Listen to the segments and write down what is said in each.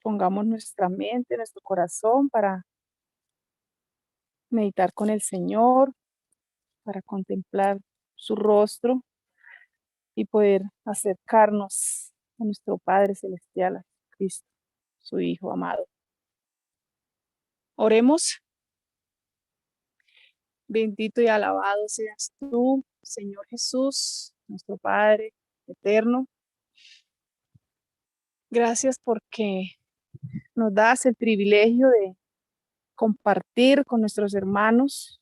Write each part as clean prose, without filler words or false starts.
Pongamos nuestra mente, nuestro corazón para meditar con el Señor, para contemplar su rostro y poder acercarnos a nuestro Padre Celestial, a Cristo, su Hijo amado. Oremos. Bendito y alabado seas tú, Señor Jesús, nuestro Padre eterno. Gracias porque nos das el privilegio de compartir con nuestros hermanos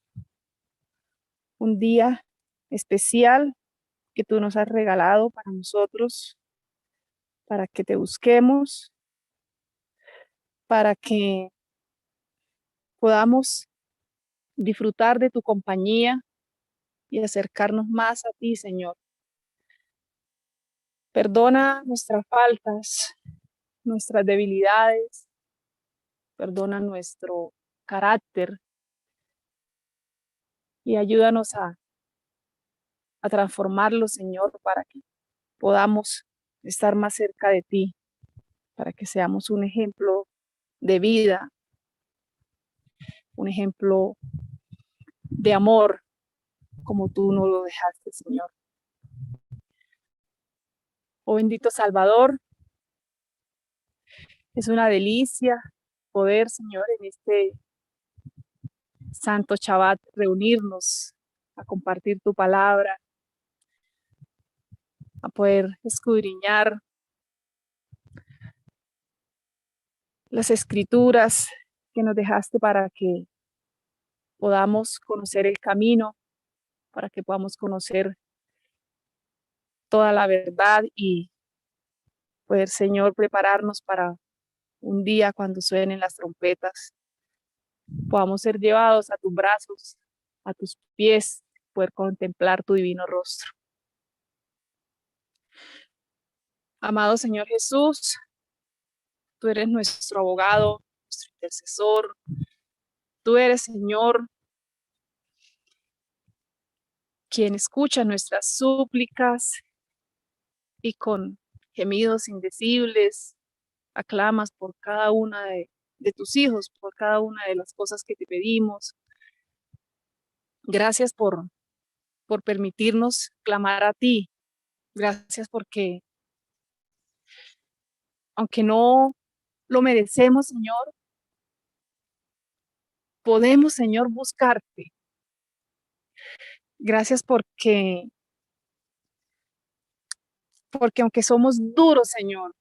un día especial que tú nos has regalado para nosotros, para que te busquemos, para que podamos disfrutar de tu compañía y acercarnos más a ti, Señor. Perdona nuestras faltas, nuestras debilidades, perdona nuestro carácter y ayúdanos a transformarlo, Señor, para que podamos estar más cerca de ti, para que seamos un ejemplo de vida, un ejemplo de amor, como tú nos lo dejaste, Señor. Oh bendito Salvador, es una delicia poder, Señor, en este Santo Shabbat reunirnos a compartir tu palabra, a poder escudriñar las escrituras que nos dejaste para que podamos conocer el camino, para que podamos conocer toda la verdad y poder, Señor, prepararnos para un día cuando suenen las trompetas, podamos ser llevados a tus brazos, a tus pies, poder contemplar tu divino rostro. Amado Señor Jesús, tú eres nuestro abogado, nuestro intercesor. Tú eres, Señor, quien escucha nuestras súplicas y con gemidos indecibles aclamas por cada una de tus hijos, por cada una de las cosas que te pedimos. Gracias por permitirnos clamar a ti. Gracias porque, aunque no lo merecemos, Señor, podemos, Señor, buscarte. Gracias porque aunque somos duros, Señor,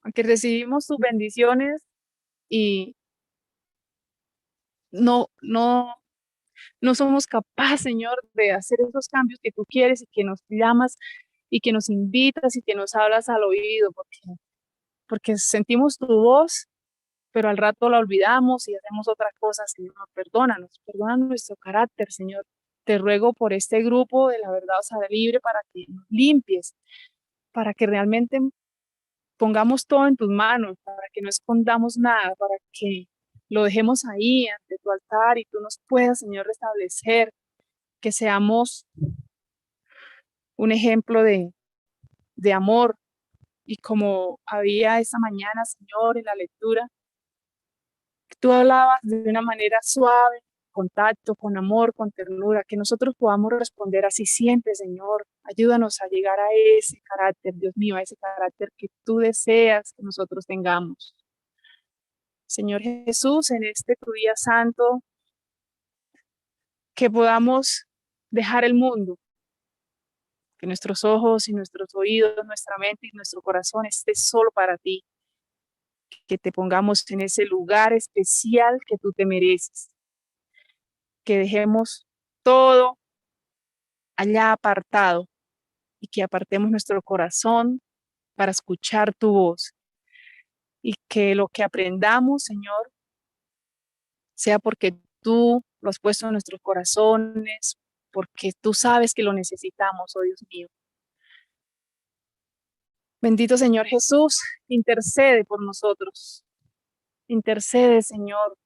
aunque recibimos tus bendiciones y no, no, no somos capaces, Señor, de hacer esos cambios que tú quieres y que nos llamas y que nos invitas y que nos hablas al oído, porque sentimos tu voz, pero al rato la olvidamos y hacemos otra cosa, Señor. Perdona nuestro carácter, Señor. Te ruego por este grupo de la verdad Osada Libre para que nos limpies, para que realmente pongamos todo en tus manos, para que no escondamos nada, para que lo dejemos ahí ante tu altar y tú nos puedas, Señor, restablecer, que seamos un ejemplo de amor. Y como había esta mañana, Señor, en la lectura, tú hablabas de una manera suave, con tacto, con amor, con ternura, que nosotros podamos responder así siempre, Señor. Ayúdanos a llegar a ese carácter, Dios mío, a ese carácter que tú deseas que nosotros tengamos. Señor Jesús, en este tu día santo, que podamos dejar el mundo, que nuestros ojos y nuestros oídos, nuestra mente y nuestro corazón esté solo para ti, que te pongamos en ese lugar especial que tú te mereces, que dejemos todo allá apartado y que apartemos nuestro corazón para escuchar tu voz y que lo que aprendamos, Señor, sea porque tú lo has puesto en nuestros corazones, porque tú sabes que lo necesitamos, oh Dios mío. Bendito Señor Jesús, intercede por nosotros. Intercede, Señor.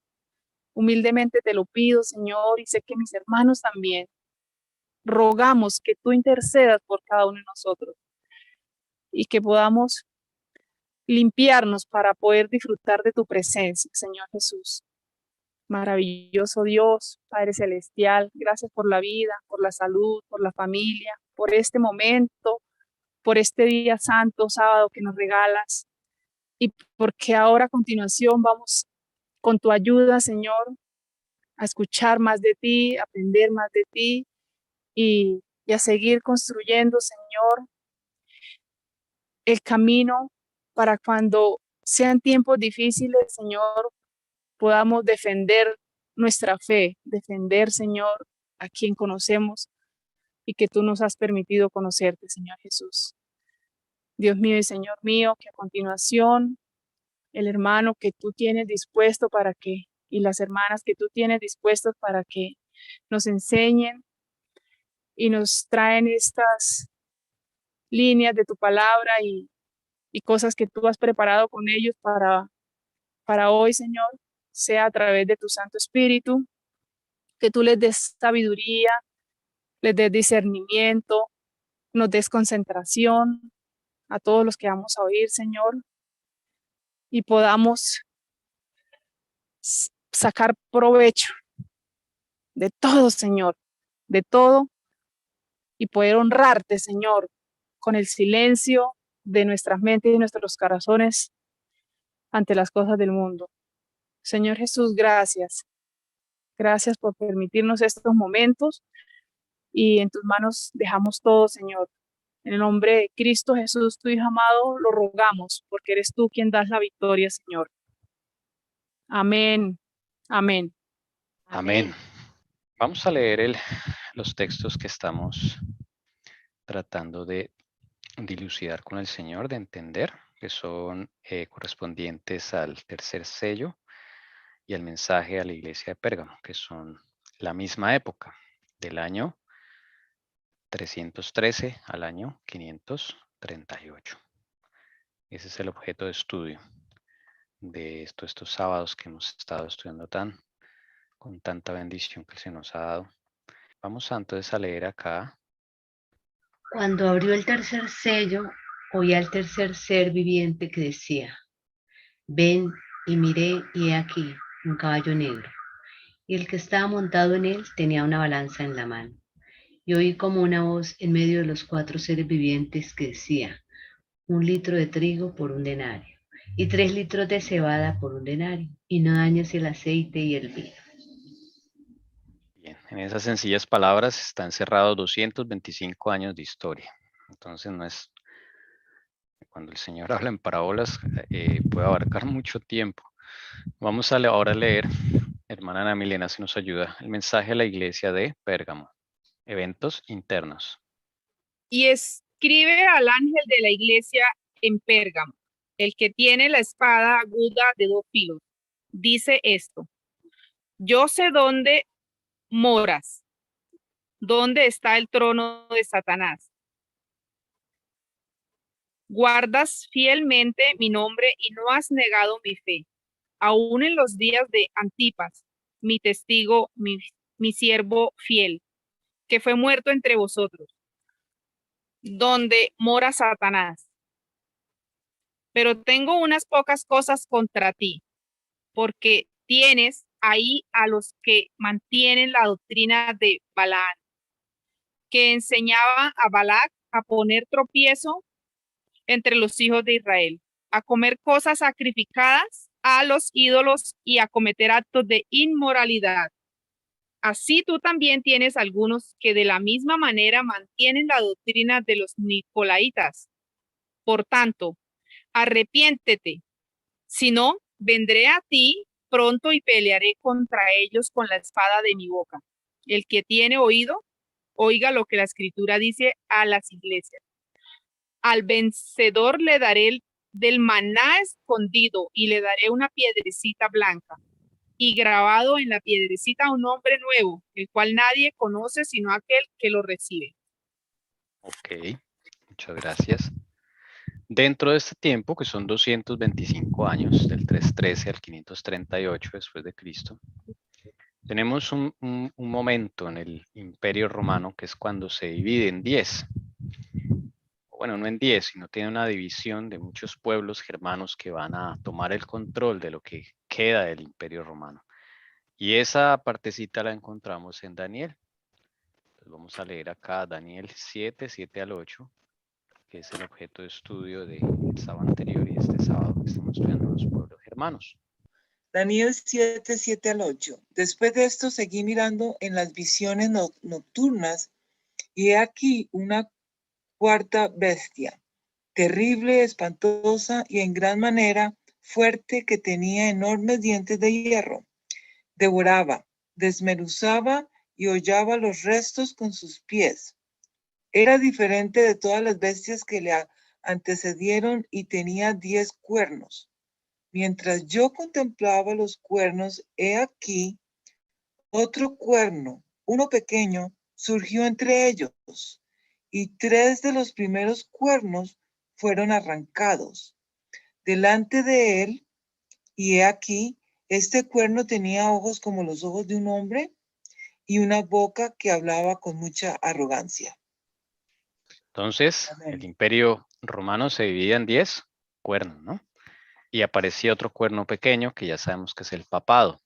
Humildemente te lo pido, Señor, y sé que mis hermanos también. Rogamos que tú intercedas por cada uno de nosotros y que podamos limpiarnos para poder disfrutar de tu presencia, Señor Jesús. Maravilloso Dios, Padre Celestial, gracias por la vida, por la salud, por la familia, por este momento, por este día santo, sábado que nos regalas, y porque ahora a continuación vamos con tu ayuda, Señor, a escuchar más de ti, a aprender más de ti y a seguir construyendo, Señor, el camino para cuando sean tiempos difíciles, Señor, podamos defender nuestra fe, defender, Señor, a quien conocemos y que tú nos has permitido conocerte, Señor Jesús. Dios mío y Señor mío, que a continuación el hermano que tú tienes dispuesto para que, y las hermanas que tú tienes dispuestos para que nos enseñen y nos traen estas líneas de tu palabra y cosas que tú has preparado con ellos para hoy, Señor, sea a través de tu Santo Espíritu, que tú les des sabiduría, les des discernimiento, nos des concentración a todos los que vamos a oír, Señor, y podamos sacar provecho de todo, Señor, de todo, y poder honrarte, Señor, con el silencio de nuestras mentes y nuestros corazones ante las cosas del mundo. Señor Jesús, gracias. Gracias por permitirnos estos momentos y en tus manos dejamos todo, Señor. En el nombre de Cristo Jesús, tu Hijo amado, lo rogamos, porque eres tú quien das la victoria, Señor. Amén. Amén. Amén. Vamos a leer los textos que estamos tratando de dilucidar con el Señor, de entender, que son correspondientes al tercer sello y al mensaje a la iglesia de Pérgamo, que son la misma época, del año 313 al año 538. Ese es el objeto de estudio de estos sábados que hemos estado estudiando con tanta bendición que se nos ha dado. Vamos entonces a leer acá. Cuando abrió el tercer sello, oí al tercer ser viviente que decía: ven, y miré, y he aquí un caballo negro, y el que estaba montado en él tenía una balanza en la mano. Y oí como una voz en medio de los 4 seres vivientes que decía: 1 litro de trigo por 1 denario, y 3 litros de cebada por 1 denario, y no dañes el aceite y el vino. Bien, en esas sencillas palabras están encerrados 225 años de historia. Entonces no es, cuando el Señor habla en parábolas, puede abarcar mucho tiempo. Vamos ahora a leer, hermana Ana Milena, si nos ayuda, el mensaje a la iglesia de Pérgamo. Eventos internos. Y escribe al ángel de la iglesia en Pérgamo, el que tiene la espada aguda de 2 filos. Dice esto: yo sé dónde moras, dónde está el trono de Satanás. Guardas fielmente mi nombre y no has negado mi fe, aún en los días de Antipas, mi testigo, mi siervo fiel, que fue muerto entre vosotros, donde mora Satanás. Pero tengo unas pocas cosas contra ti, porque tienes ahí a los que mantienen la doctrina de Balaam, que enseñaba a Balac a poner tropiezo entre los hijos de Israel, a comer cosas sacrificadas a los ídolos y a cometer actos de inmoralidad. Así tú también tienes algunos que de la misma manera mantienen la doctrina de los nicolaitas. Por tanto, arrepiéntete, si no, vendré a ti pronto y pelearé contra ellos con la espada de mi boca. El que tiene oído, oiga lo que la Escritura dice a las iglesias. Al vencedor le daré del maná escondido y le daré una piedrecita blanca, y grabado en la piedrecita un nombre nuevo, el cual nadie conoce sino aquel que lo recibe. Ok, muchas gracias. Dentro de este tiempo, que son 225 años, del 313 al 538 después de Cristo, tenemos un momento en el Imperio Romano que es cuando se divide en 10, bueno, no en 10, sino tiene una división de muchos pueblos germanos que van a tomar el control de lo que queda del Imperio Romano. Y esa partecita la encontramos en Daniel. Entonces vamos a leer acá Daniel 7, 7 al 8, que es el objeto de estudio del sábado anterior y este sábado que estamos estudiando los pueblos germanos. Daniel 7, 7 al 8. Después de esto seguí mirando en las visiones nocturnas y he aquí una cuarta bestia, terrible, espantosa y en gran manera fuerte, que tenía enormes dientes de hierro. Devoraba, desmenuzaba y hollaba los restos con sus pies. Era diferente de todas las bestias que le antecedieron y tenía 10 cuernos. Mientras yo contemplaba los cuernos, he aquí otro cuerno, uno pequeño, surgió entre ellos, y 3 de los primeros cuernos fueron arrancados delante de él, y he aquí, este cuerno tenía ojos como los ojos de un hombre y una boca que hablaba con mucha arrogancia. Entonces, Amén. el Imperio Romano se dividía en 10 cuernos, ¿no? Y aparecía otro cuerno pequeño que ya sabemos que es el papado.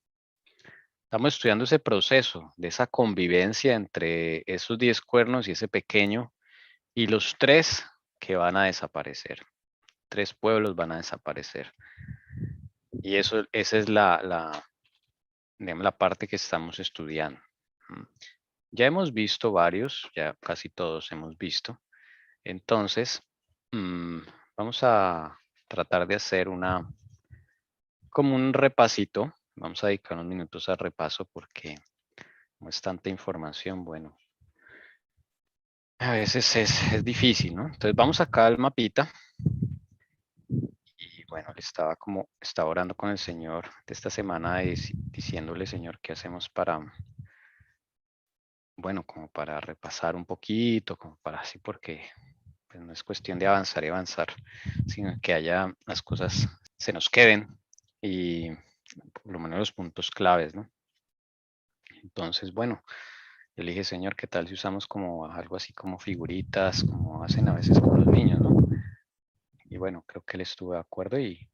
Estamos estudiando ese proceso de esa convivencia entre esos 10 cuernos y ese pequeño y los 3 que van a desaparecer. 3 pueblos van a desaparecer. Y esa es digamos, la parte que estamos estudiando. Ya hemos visto varios, ya casi todos hemos visto. Entonces, vamos a tratar de hacer como un repasito. Vamos a dedicar unos minutos al repaso porque como es tanta información, bueno, a veces es difícil, ¿no? Entonces vamos acá al mapita. Y bueno, estaba orando con el Señor de esta semana diciéndole, Señor, ¿qué hacemos para, bueno, como para repasar un poquito, como para así, porque pues, no es cuestión de avanzar y avanzar, sino que haya las cosas se nos queden y por lo menos los puntos claves, ¿no? Entonces, bueno, yo le dije, Señor, ¿qué tal si usamos como algo así como figuritas, como hacen a veces con los niños, ¿no? Y bueno, creo que él estuvo de acuerdo y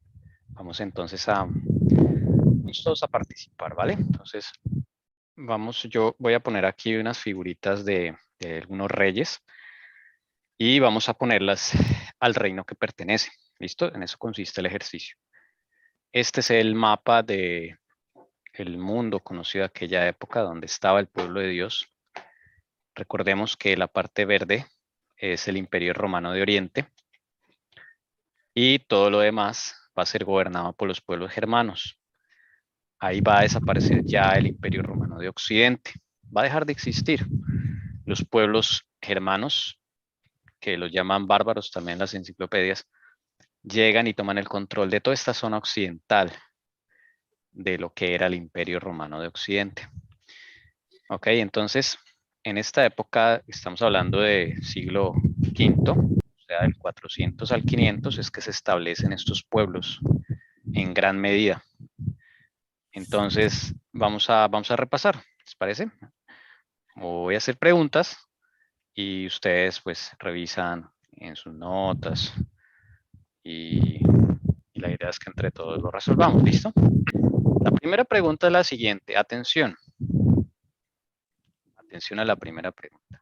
vamos entonces vamos todos a participar, ¿vale? Entonces, yo voy a poner aquí unas figuritas de algunos reyes y vamos a ponerlas al reino que pertenece. ¿Listo? En eso consiste el ejercicio. Este es el mapa del mundo conocido de aquella época donde estaba el pueblo de Dios. Recordemos que la parte verde es el Imperio Romano de Oriente y todo lo demás va a ser gobernado por los pueblos germanos. Ahí va a desaparecer ya el Imperio Romano de Occidente. Va a dejar de existir. Los pueblos germanos, que los llaman bárbaros también en las enciclopedias, llegan y toman el control de toda esta zona occidental de lo que era el Imperio Romano de Occidente. Ok, entonces, en esta época, estamos hablando de siglo V, o sea, del 400 al 500, es que se establecen estos pueblos en gran medida. Entonces, vamos a repasar, ¿les parece? Voy a hacer preguntas y ustedes pues revisan en sus notas y la idea es que entre todos lo resolvamos, ¿listo? La primera pregunta es la siguiente, atención. Atención a la primera pregunta.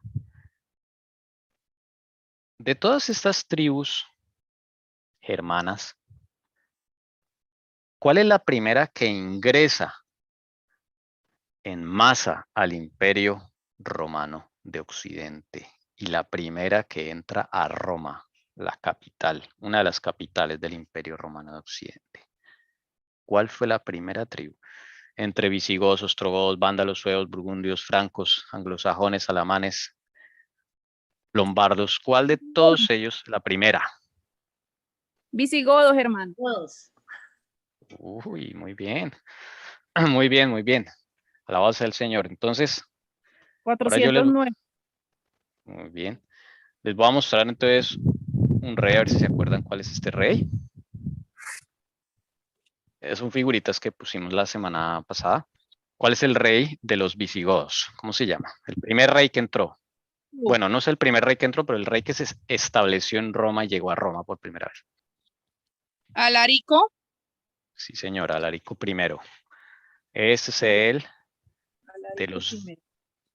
De todas estas tribus germanas, ¿cuál es la primera que ingresa en masa al Imperio Romano de Occidente? Y la primera que entra a Roma, la capital, una de las capitales del Imperio Romano de Occidente. ¿Cuál fue la primera tribu? Entre visigodos, ostrogodos, vándalos, suevos, burgundios, francos, anglosajones, alamanes, lombardos. ¿Cuál de todos ellos la primera? Visigodos, hermano. Todos. Uy, muy bien. Muy bien, muy bien. Alabado sea el Señor. Entonces, ahora yo les... 409. Muy bien. Les voy a mostrar entonces un rey, a ver si se acuerdan cuál es este rey. Son figuritas que pusimos la semana pasada. ¿Cuál es el rey de los visigodos? ¿Cómo se llama? El primer rey que entró. Bueno, no es el primer rey que entró, pero el rey que se estableció en Roma y llegó a Roma por primera vez. Alarico. Sí, señora, Alarico I. Este es el de Alarico los primero.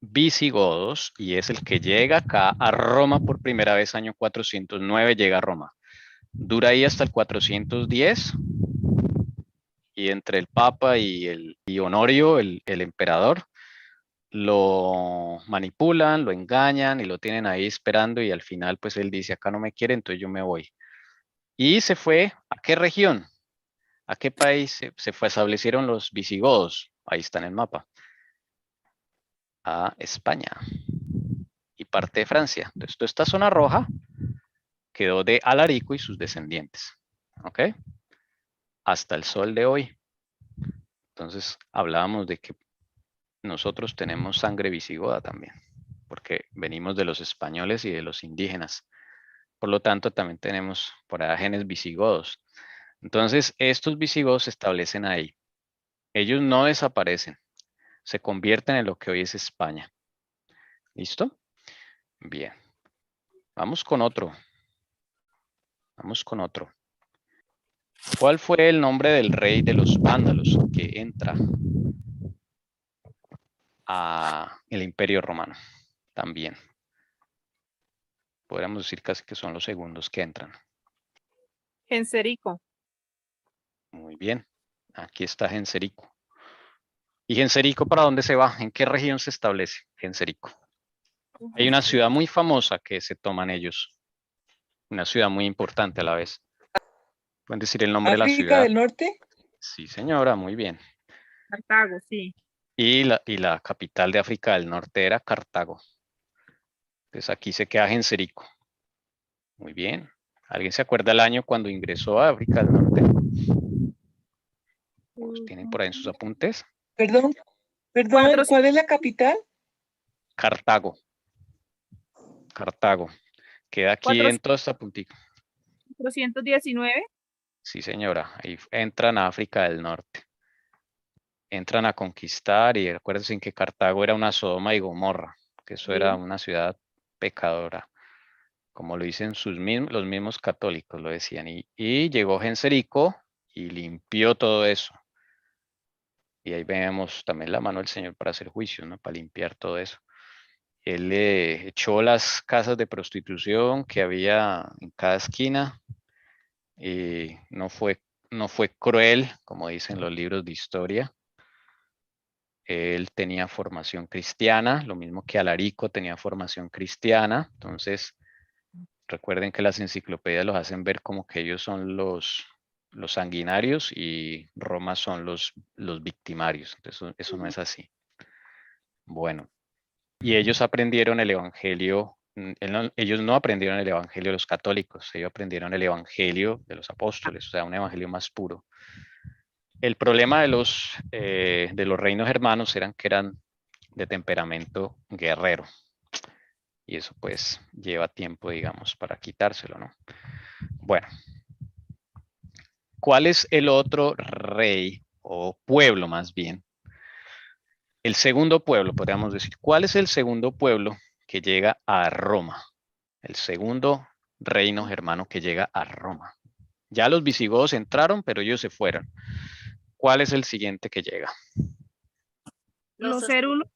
visigodos y es el que llega acá a Roma por primera vez, año 409, llega a Roma. Dura ahí hasta el 410 y entre el Papa y Honorio, el emperador, lo manipulan, lo engañan y lo tienen ahí esperando y al final pues él dice, acá no me quiere, entonces yo me voy. Y se fue, ¿a qué región? ¿A qué país se establecieron los visigodos? Ahí está en el mapa. A España y parte de Francia. Entonces, toda esta zona roja quedó de Alarico y sus descendientes. ¿Ok? Hasta el sol de hoy. Entonces, hablábamos de que nosotros tenemos sangre visigoda también, porque venimos de los españoles y de los indígenas. Por lo tanto, también tenemos por ahí genes visigodos. Entonces, estos visigodos se establecen ahí. Ellos no desaparecen, se convierten en lo que hoy es España. ¿Listo? Bien. Vamos con otro. Vamos con otro. ¿Cuál fue el nombre del rey de los vándalos que entra a el Imperio Romano? También. Podríamos decir casi que son los segundos que entran. Genserico. Muy bien. Aquí está Genserico. ¿Y Genserico para dónde se va? ¿En qué región se establece Genserico? Hay una ciudad muy famosa que se toman ellos. Una ciudad muy importante a la vez. ¿Pueden decir el nombre de la África ciudad? del Norte. Sí, señora, muy bien. Cartago, sí. Y la capital de África del Norte era Cartago. Entonces aquí se queda Genserico. Muy bien. ¿Alguien se acuerda el año cuando ingresó a África del Norte? ¿Los tienen por ahí en sus apuntes? Perdón, Cuatro- ¿cuál es la capital? Cartago. Cartago. Queda aquí en toda esta puntica. 419. Sí, señora. Ahí entran a África del Norte. Entran a conquistar y acuérdense que Cartago era una Sodoma y Gomorra, que eso era una ciudad pecadora, como lo dicen los mismos católicos, lo decían. Y llegó Genserico y limpió todo eso. Y ahí vemos también la mano del Señor para hacer juicio, ¿no? Para limpiar todo eso. Él echó las casas de prostitución que había en cada esquina y no fue cruel, como dicen los libros de historia. Él tenía formación cristiana, lo mismo que Alarico tenía formación cristiana. Entonces, recuerden que las enciclopedias los hacen ver como que ellos son los sanguinarios y Roma son los victimarios. Entonces, eso no es así. Bueno, y ellos aprendieron el evangelio, ellos no aprendieron el evangelio de los católicos, ellos aprendieron el evangelio de los apóstoles, o sea, un evangelio más puro. El problema de los reinos hermanos eran que eran de temperamento guerrero. Y eso pues lleva tiempo, digamos, para quitárselo, ¿no? Bueno, ¿cuál es el otro rey o pueblo más bien? El segundo pueblo, podríamos decir. ¿Cuál es el segundo pueblo que llega a Roma? El segundo reino germano que llega a Roma. Ya los visigodos entraron, pero ellos se fueron. ¿Cuál es el siguiente que llega? Los Cérulos.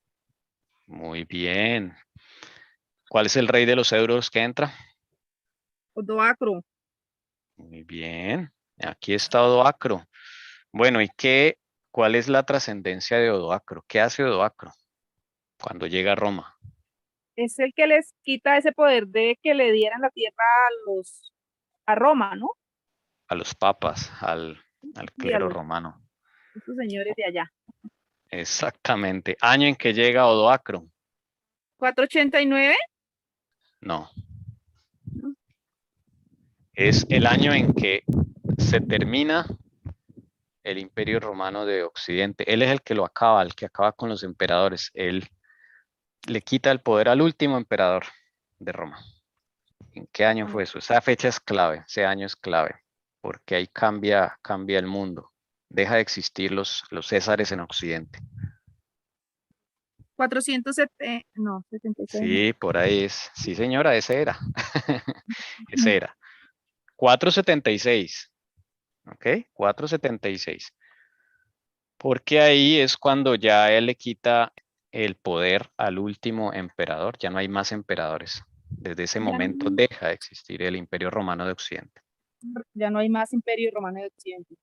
Muy bien. ¿Cuál es el rey de los euros que entra? Odoacro. Muy bien. Aquí está Odoacro. Bueno, ¿y cuál es la trascendencia de Odoacro? ¿Qué hace Odoacro cuando llega a Roma? Es el que les quita ese poder de que le dieran la tierra a Roma, ¿no? A los papas, al Y a clero romano. esos señores de allá. Exactamente. ¿Año en que llega Odoacro? 489. No. Es el año en que se termina el Imperio Romano de Occidente. Él es el que lo acaba, el que acaba con los emperadores. Él le quita el poder al último emperador de Roma. ¿En qué año fue eso? Esa fecha es clave, ese año es clave, porque ahí cambia el mundo. Deja de existir los césares en Occidente. 470, no, 76. Sí, por ahí es. Sí, señora, ese era. Ese era. 476. ¿Ok? 476. Porque ahí es cuando ya él le quita el poder al último emperador. Ya no hay más emperadores. Desde ese Ya momento no, deja de existir el Imperio Romano de Occidente. ya no hay más Imperio Romano de Occidente.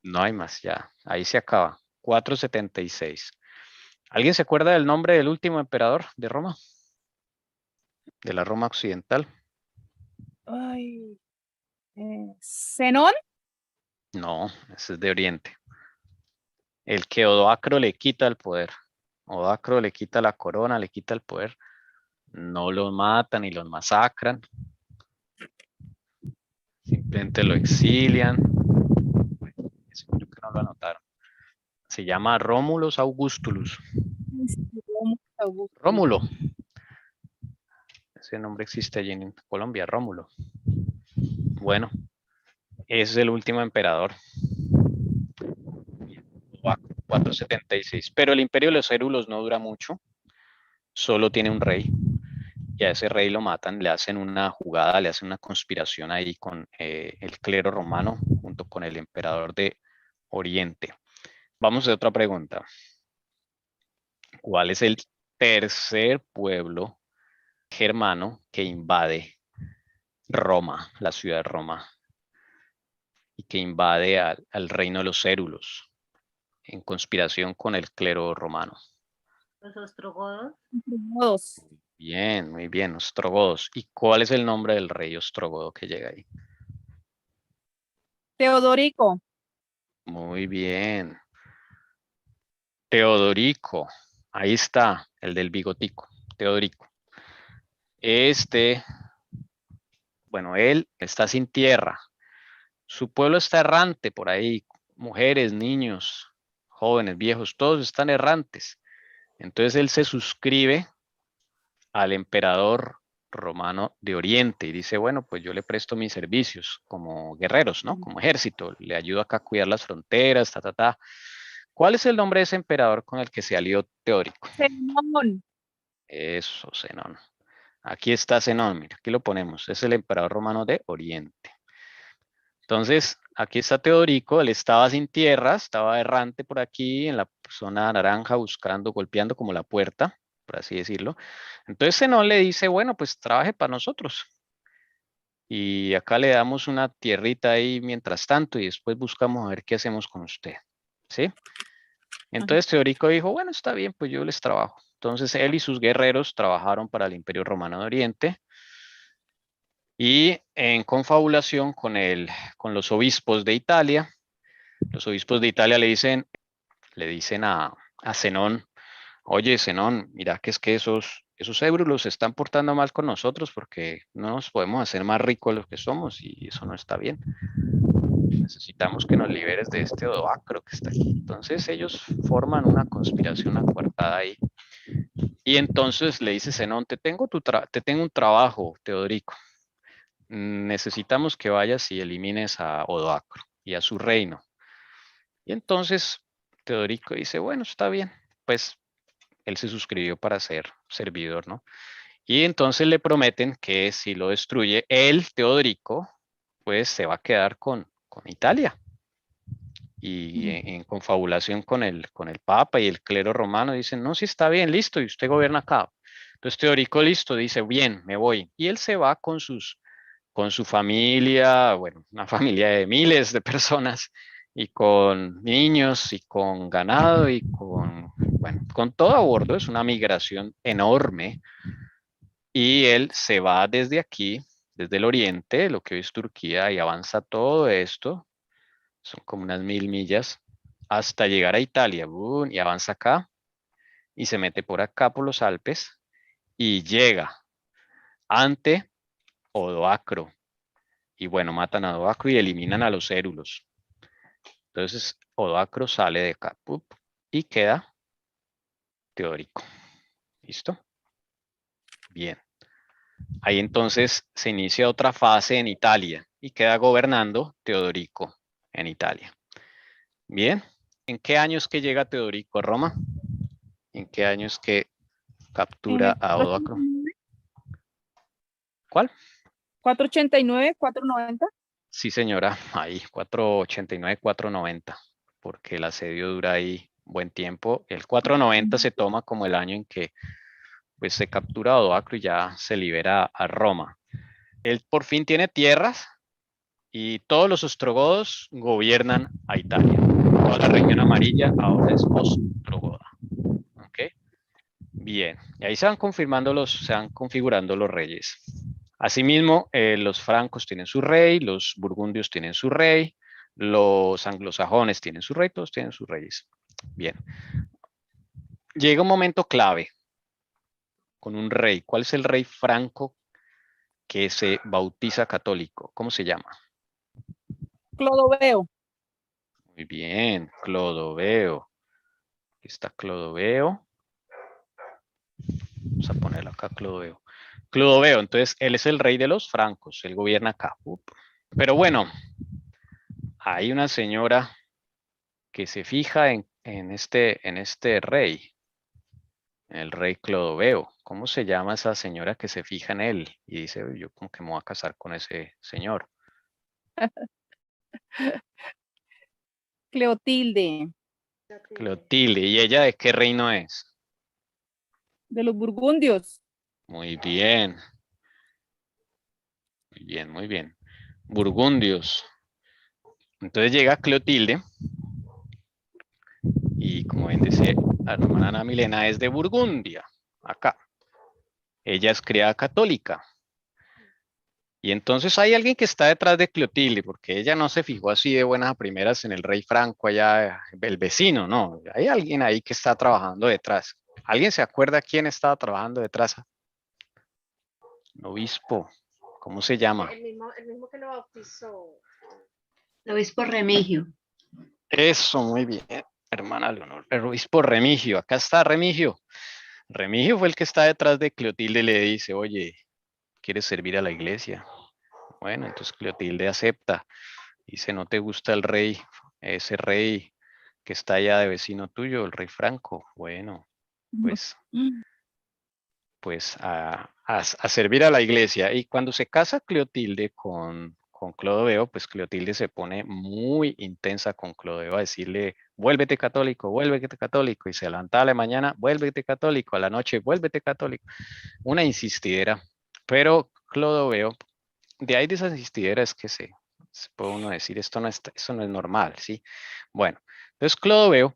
No hay más, ya. Ahí se acaba. 476. ¿Alguien se acuerda del nombre del último emperador de Roma? De la Roma occidental. Ay, Zenón. No, ese es de Oriente. El que Odoacro le quita el poder. Odoacro le quita la corona, le quita el poder. No los matan y los masacran. Simplemente lo exilian. Eso creo que no lo anotaron. Se llama Rómulus Augustulus. Rómulo. Ese nombre existe allí en Colombia, Rómulo. Bueno, ese es el último emperador. 476. Pero el imperio de los Hérulos no dura mucho. Solo tiene un rey. Y a ese rey lo matan, le hacen una jugada, le hacen una conspiración ahí con el clero romano junto con el emperador de Oriente. Vamos a otra pregunta. ¿Cuál es el tercer pueblo germano que invade Roma, la ciudad de Roma, y que invade al reino de los Hérulos en conspiración con el clero romano? Los ostrogodos. Todos. Bien, muy bien, ostrogodos. ¿Y cuál es el nombre del rey ostrogodo que llega ahí? Teodorico. Muy bien. Teodorico. Ahí está, el del bigotico. Teodorico. Bueno, él está sin tierra. Su pueblo está errante por ahí. Mujeres, niños, jóvenes, viejos, todos están errantes. Entonces él se suscribe al emperador romano de Oriente y dice, bueno, pues yo le presto mis servicios como guerreros, ¿no? Como ejército, le ayudo acá a cuidar las fronteras, ta, ta, ta. ¿Cuál es el nombre de ese emperador con el que se alió Teodorico? Zenón. Eso, Zenón. Aquí está Zenón, mira, aquí lo ponemos. Es el emperador romano de Oriente. Entonces, aquí está Teodorico, él estaba sin tierra, estaba errante por aquí en la zona naranja, buscando, golpeando como la puerta, por así decirlo. Entonces Zenón le dice, bueno, pues trabaje para nosotros. Y acá le damos una tierrita ahí mientras tanto y después buscamos a ver qué hacemos con usted. ¿Sí? Entonces Teodorico dijo, bueno, está bien, pues yo les trabajo. Entonces él y sus guerreros trabajaron para el Imperio Romano de Oriente y en confabulación con los obispos de Italia. Los obispos de Italia le dicen a Zenón, oye, Zenón, mira que es que esos érulos se están portando mal con nosotros porque no nos podemos hacer más ricos de lo que somos y eso no está bien. Necesitamos que nos liberes de este Odoacro que está aquí. Entonces ellos forman una conspiración, una coartada ahí. Y entonces le dice Zenón, te tengo un trabajo, Teodorico. Necesitamos que vayas y elimines a Odoacro y a su reino. Y entonces Teodorico dice, bueno, está bien. Pues él se suscribió para ser servidor, ¿no? Y entonces le prometen que si lo destruye, él, Teodorico, pues se va a quedar con Italia. Y en confabulación con el Papa y el clero romano dicen, no, sí está bien, listo, y usted gobierna acá. Entonces Teodorico, listo, dice, bien, me voy. Y él se va con su familia, bueno, una familia de miles de personas, y con niños, y con ganado, y bueno, con todo a bordo. Es una migración enorme. Y él se va desde aquí, desde el oriente, lo que hoy es Turquía, y avanza todo esto, son como unas 1000 millas, hasta llegar a Italia, ¡bum! Y avanza acá, y se mete por acá, por los Alpes, y llega ante Odoacro. Y bueno, matan a Odoacro y eliminan a los érulos. Entonces, Odoacro sale de acá, ¡pup! Y queda Teodorico. ¿Listo? Bien. Ahí entonces se inicia otra fase en Italia y queda gobernando Teodorico en Italia. Bien. ¿En qué años que llega Teodorico a Roma? ¿En qué años que captura a Odoacro. 489, ¿Cuál? 489, 490. Sí, señora, ahí, 489, 490, porque el asedio dura ahí buen tiempo. El 490 se toma como el año en que pues, se captura a Odoacro y ya se libera a Roma. Él por fin tiene tierras y todos los ostrogodos gobiernan a Italia. Toda la región amarilla ahora es ostrogoda. ¿Ok? Bien, y ahí se van configurando los reyes. Asimismo, los francos tienen su rey, los burgundios tienen su rey, los anglosajones tienen su rey, todos tienen sus reyes. Bien. Llega un momento clave con un rey. ¿Cuál es el rey franco que se bautiza católico? ¿Cómo se llama? Clodoveo. Muy bien, Clodoveo. Aquí está Clodoveo. Vamos a ponerlo acá, Clodoveo. Clodoveo, entonces él es el rey de los francos, él gobierna acá. Pero bueno, hay una señora que se fija en este rey, el rey Clodoveo. ¿Cómo se llama esa señora que se fija en él? Y dice, yo como que me voy a casar con ese señor. Cleotilde, Clotilde. ¿Y ella de qué reino es? de los burgundios. Muy bien. Muy bien, muy bien. Burgundios. Entonces llega Clotilde. Y como bien dice la hermana Ana Milena, es de Burgundia. Acá. Ella es criada católica. Y entonces hay alguien que está detrás de Clotilde, porque ella no se fijó así de buenas a primeras en el rey Franco allá, el vecino, no. Hay alguien ahí que está trabajando detrás. ¿Alguien se acuerda quién estaba trabajando detrás? El obispo. ¿Cómo se llama? El mismo que lo bautizó. El obispo Remigio. Eso, muy bien, hermana Leonor. El obispo Remigio. Acá está Remigio. Remigio fue el que está detrás de Clotilde y le dice, oye, ¿quieres servir a la iglesia? Bueno, entonces Clotilde acepta. Dice, ¿no te gusta el rey, ese rey que está allá de vecino tuyo, el rey Franco? Bueno, pues a servir a la iglesia. Y cuando se casa Clotilde con Clodoveo, pues Clotilde se pone muy intensa con Clodoveo a decirle, vuélvete católico, y se levanta a la mañana, vuélvete católico, a la noche, vuélvete católico. Una insistidera, pero Clodoveo, de ahí de esa insistidera es que se puede uno decir, esto no es normal, ¿sí? Bueno, entonces Clodoveo,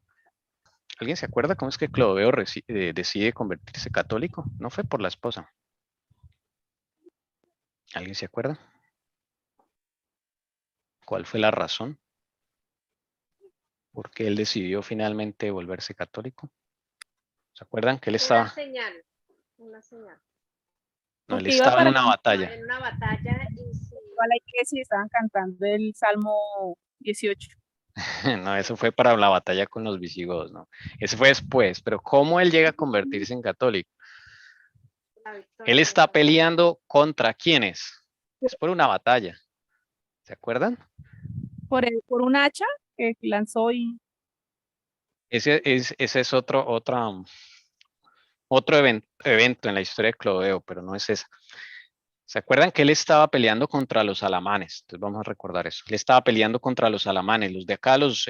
¿alguien se acuerda cómo es que Clodoveo decide convertirse católico? No fue por la esposa. ¿Alguien se acuerda? ¿Cuál fue la razón por qué él decidió finalmente volverse católico? ¿Se acuerdan que él estaba? Una señal. No, él Porque iba estaba en para una batalla. En una batalla y sí. a la iglesia y estaban cantando el Salmo 18. No, eso fue para la batalla con los visigodos, ¿no? Eso fue después, pero ¿cómo él llega a convertirse en católico? Él está peleando contra quiénes. Es por una batalla. ¿Se acuerdan? Por un hacha que lanzó y Ese es otro evento en la historia de Clodoveo, pero no es esa. ¿Se acuerdan que él estaba peleando contra los alamanes? Entonces vamos a recordar eso. Él estaba peleando contra los alamanes, los de acá, los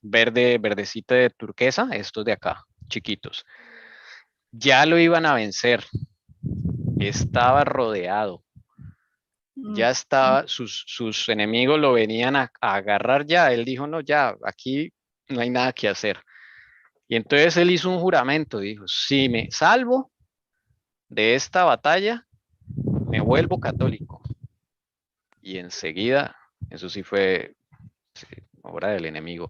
verdecito de turquesa, estos de acá, chiquitos. Ya lo iban a vencer. Estaba rodeado. Ya estaba, sus enemigos lo venían a agarrar ya. Él dijo, no, ya, aquí no hay nada que hacer. Y entonces él hizo un juramento, dijo, si me salvo de esta batalla, me vuelvo católico. Y enseguida, eso sí fue obra del enemigo,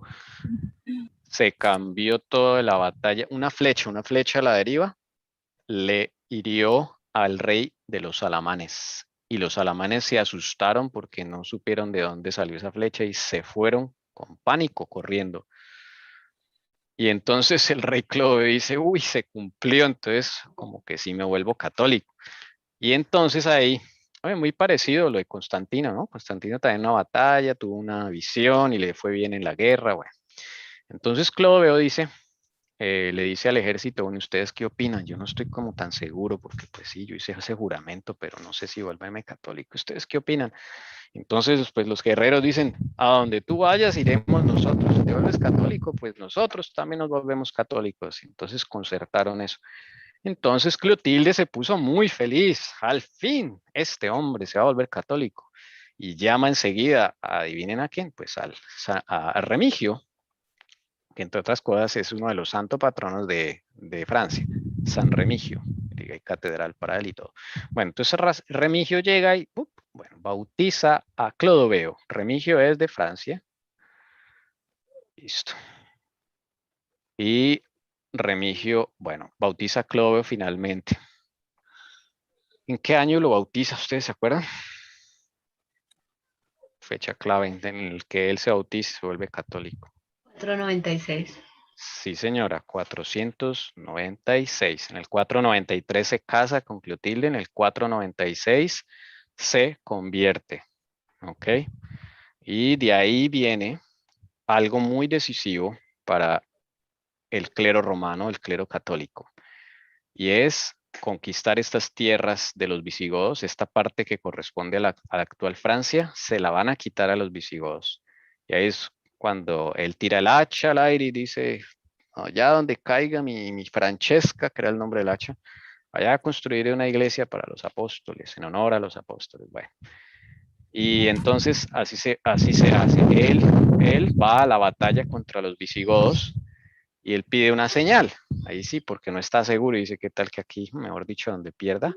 se cambió toda la batalla. Una flecha a la deriva le hirió al rey de los alamanes. Y los alamanes se asustaron porque no supieron de dónde salió esa flecha y se fueron con pánico corriendo. Y entonces el rey Clodoveo dice, uy, se cumplió, entonces como que sí me vuelvo católico. Y entonces ahí, muy parecido a lo de Constantino, ¿no? Constantino también en una batalla, tuvo una visión y le fue bien en la guerra, bueno. Entonces Clodoveo dice, le dice al ejército, bueno, ¿ustedes qué opinan? Yo no estoy como tan seguro porque pues sí, yo hice ese juramento, pero no sé si volverme católico. ¿Ustedes qué opinan? Entonces, pues los guerreros dicen, a donde tú vayas iremos nosotros. Si te vuelves católico, pues nosotros también nos volvemos católicos. Entonces concertaron eso. Entonces Clotilde se puso muy feliz. Al fin, este hombre se va a volver católico. Y llama enseguida, adivinen a quién, pues a Remigio, que entre otras cosas es uno de los santos patronos de Francia, San Remigio, y hay catedral para él y todo. Bueno, entonces Remigio llega y bueno, bautiza a Clodoveo. Remigio es de Francia. Listo. Y Remigio, bueno, bautiza a Clodoveo finalmente. ¿En qué año lo bautiza? ¿Ustedes se acuerdan? Fecha clave en el que él se bautiza y se vuelve católico. 496. Sí, señora, 496. En el 493 se casa con Clotilde, en el 496 se convierte. ¿Ok? Y de ahí viene algo muy decisivo para el clero romano, el clero católico. Y es conquistar estas tierras de los visigodos, esta parte que corresponde a la actual Francia, se la van a quitar a los visigodos. Y ahí es cuando él tira el hacha al aire y dice, allá donde caiga mi Francesca, que era el nombre del hacha, allá construiré una iglesia para los apóstoles, en honor a los apóstoles. Bueno, y entonces así se hace. Él va a la batalla contra los visigodos y él pide una señal. Ahí sí, porque no está seguro y dice, ¿qué tal que aquí, mejor dicho, donde pierda?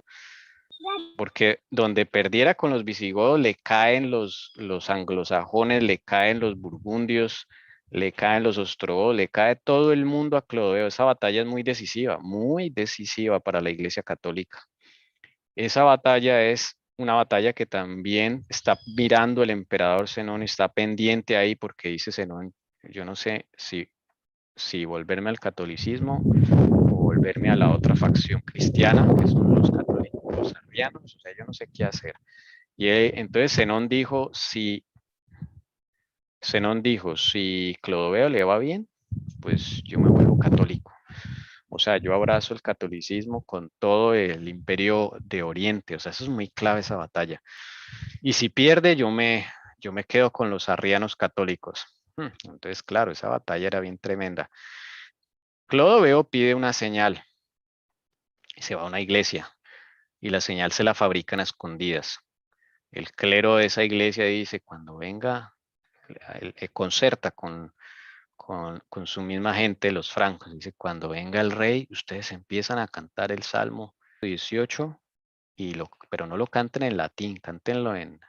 Porque donde perdiera con los visigodos le caen los anglosajones, le caen los burgundios, le caen los ostrogodos, le cae todo el mundo a Clodoveo. Esa batalla es muy decisiva para la Iglesia Católica. Esa batalla es una batalla que también está mirando el emperador Zenón, está pendiente ahí porque dice Zenón, yo no sé si volverme al catolicismo o volverme a la otra facción cristiana, que son los católicos, los arrianos, o sea, yo no sé qué hacer. Y entonces Zenón dijo, si Clodoveo le va bien, pues yo me vuelvo católico. O sea, yo abrazo el catolicismo con todo el imperio de Oriente. O sea, eso es muy clave esa batalla. Y si pierde, yo me quedo con los arrianos católicos. Entonces, claro, esa batalla era bien tremenda. Clodoveo pide una señal y se va a una iglesia y la señal se la fabrican a escondidas. El clero de esa iglesia dice, cuando venga, concerta con su misma gente, los francos, dice, cuando venga el rey, ustedes empiezan a cantar el Salmo 18, pero no lo canten en latín, cántenlo en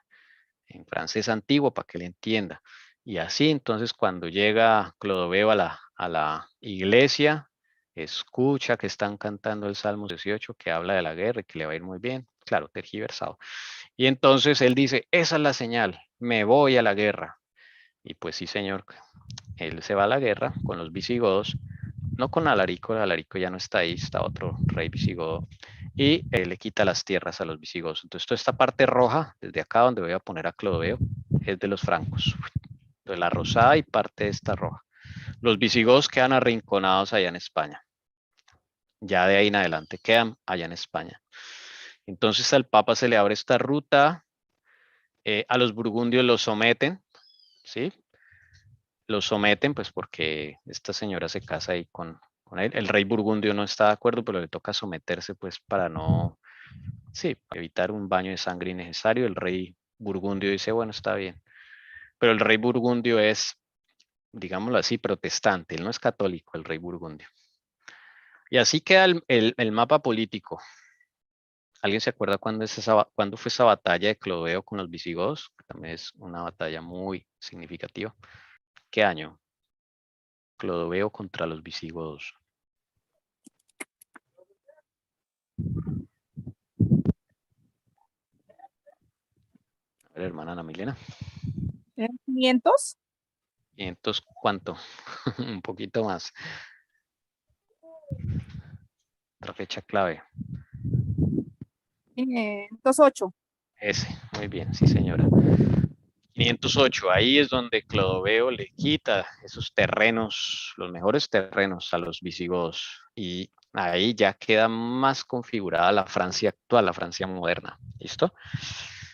francés antiguo para que le entienda. Y así entonces cuando llega Clodoveo a la iglesia, escucha que están cantando el Salmo 18 que habla de la guerra y que le va a ir muy bien. Claro, tergiversado. Y entonces él dice, esa es la señal, me voy a la guerra. Y pues sí, señor, él se va a la guerra con los visigodos, no con Alarico ya no está ahí, está otro rey visigodo, y él le quita las tierras a los visigodos. Entonces toda esta parte roja, desde acá donde voy a poner a Clodoveo, es de los francos, de la rosada y parte de esta roja. Los visigodos quedan arrinconados allá en España. Ya de ahí en adelante quedan allá en España. Entonces al Papa se le abre esta ruta, a los burgundios los someten, ¿sí? Los someten, pues porque esta señora se casa ahí con él. El rey burgundio no está de acuerdo, pero le toca someterse, pues para no, sí, para evitar un baño de sangre innecesario. El rey burgundio dice, bueno, está bien. Pero el rey burgundio es, digámoslo así, protestante. Él no es católico, el rey burgundio. Y así queda el mapa político. ¿Alguien se acuerda cuándo fue esa batalla de Clodoveo con los visigodos? También es una batalla muy significativa. ¿Qué año? Clodoveo contra los visigodos. A ver, hermana Ana Milena. ¿Eran 500? 500, ¿cuánto? Un poquito más. Otra fecha clave. 508. Ese, muy bien, sí señora. 508, ahí es donde Clodoveo le quita esos terrenos, los mejores terrenos a los visigodos, y ahí ya queda más configurada la Francia actual, la Francia moderna. ¿Listo?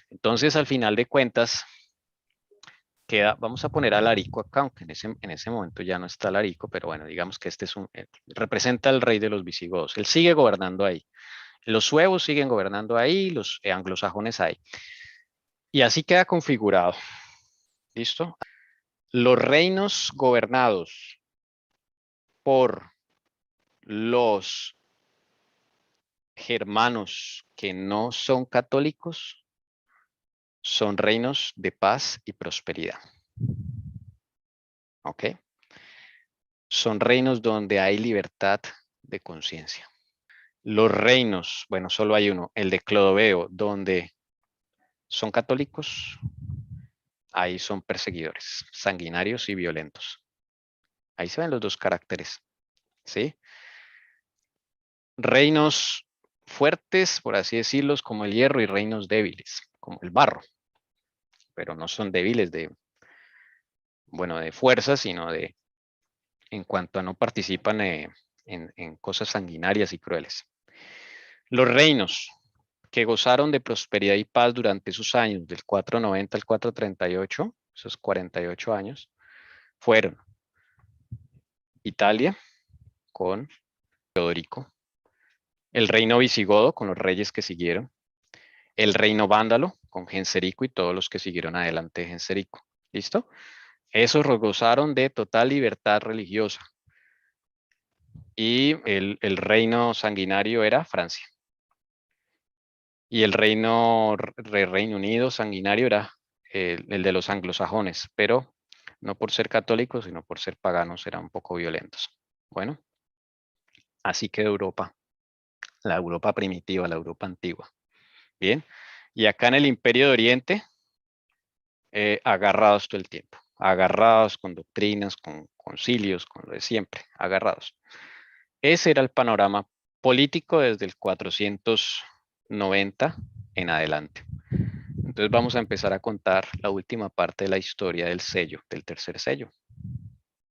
Entonces, al final de cuentas, queda, vamos a poner a Alarico acá, aunque en ese momento ya no está Alarico, pero bueno, digamos que este es representa al rey de los visigodos. Él sigue gobernando ahí. Los suevos siguen gobernando ahí, los anglosajones ahí. Y así queda configurado. ¿Listo? Los reinos gobernados por los germanos que no son católicos son reinos de paz y prosperidad. ¿Ok? Son reinos donde hay libertad de conciencia. Los reinos, bueno, solo hay uno, el de Clodoveo, donde son católicos, ahí son perseguidores, sanguinarios y violentos. Ahí se ven los dos caracteres, ¿sí? Reinos fuertes, por así decirlos, como el hierro, y reinos débiles, como el barro, pero no son débiles de, bueno, de fuerza, sino de, en cuanto a no participan en cosas sanguinarias y crueles. Los reinos que gozaron de prosperidad y paz durante sus años, del 490 al 438, esos 48 años, fueron Italia con Teodorico, el reino visigodo con los reyes que siguieron, el reino vándalo con Genserico y todos los que siguieron adelante de Genserico. ¿Listo? Esos gozaron de total libertad religiosa. Y el reino sanguinario era Francia. Y el Reino Unido sanguinario era el de los anglosajones, pero no por ser católicos, sino por ser paganos, eran un poco violentos. Bueno, así quedó Europa, la Europa primitiva, la Europa antigua. Bien, y acá en el Imperio de Oriente, agarrados todo el tiempo, agarrados con doctrinas, con concilios, con lo de siempre, agarrados. Ese era el panorama político desde el 490 en adelante. Entonces vamos a empezar a contar la última parte de la historia del sello, del tercer sello.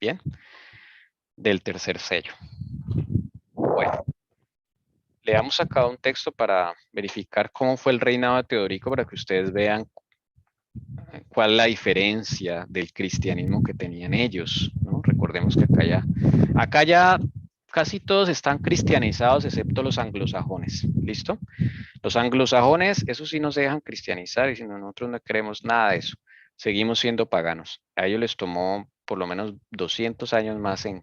Bien, del tercer sello. Bueno, leamos acá un texto para verificar cómo fue el reinado de Teodorico, para que ustedes vean cuál es la diferencia del cristianismo que tenían ellos, ¿no? Recordemos que acá ya casi todos están cristianizados, excepto los anglosajones. ¿Listo? Los anglosajones, eso sí nos dejan cristianizar, y si no, nosotros no queremos nada de eso. Seguimos siendo paganos. A ellos les tomó por lo menos 200 años más en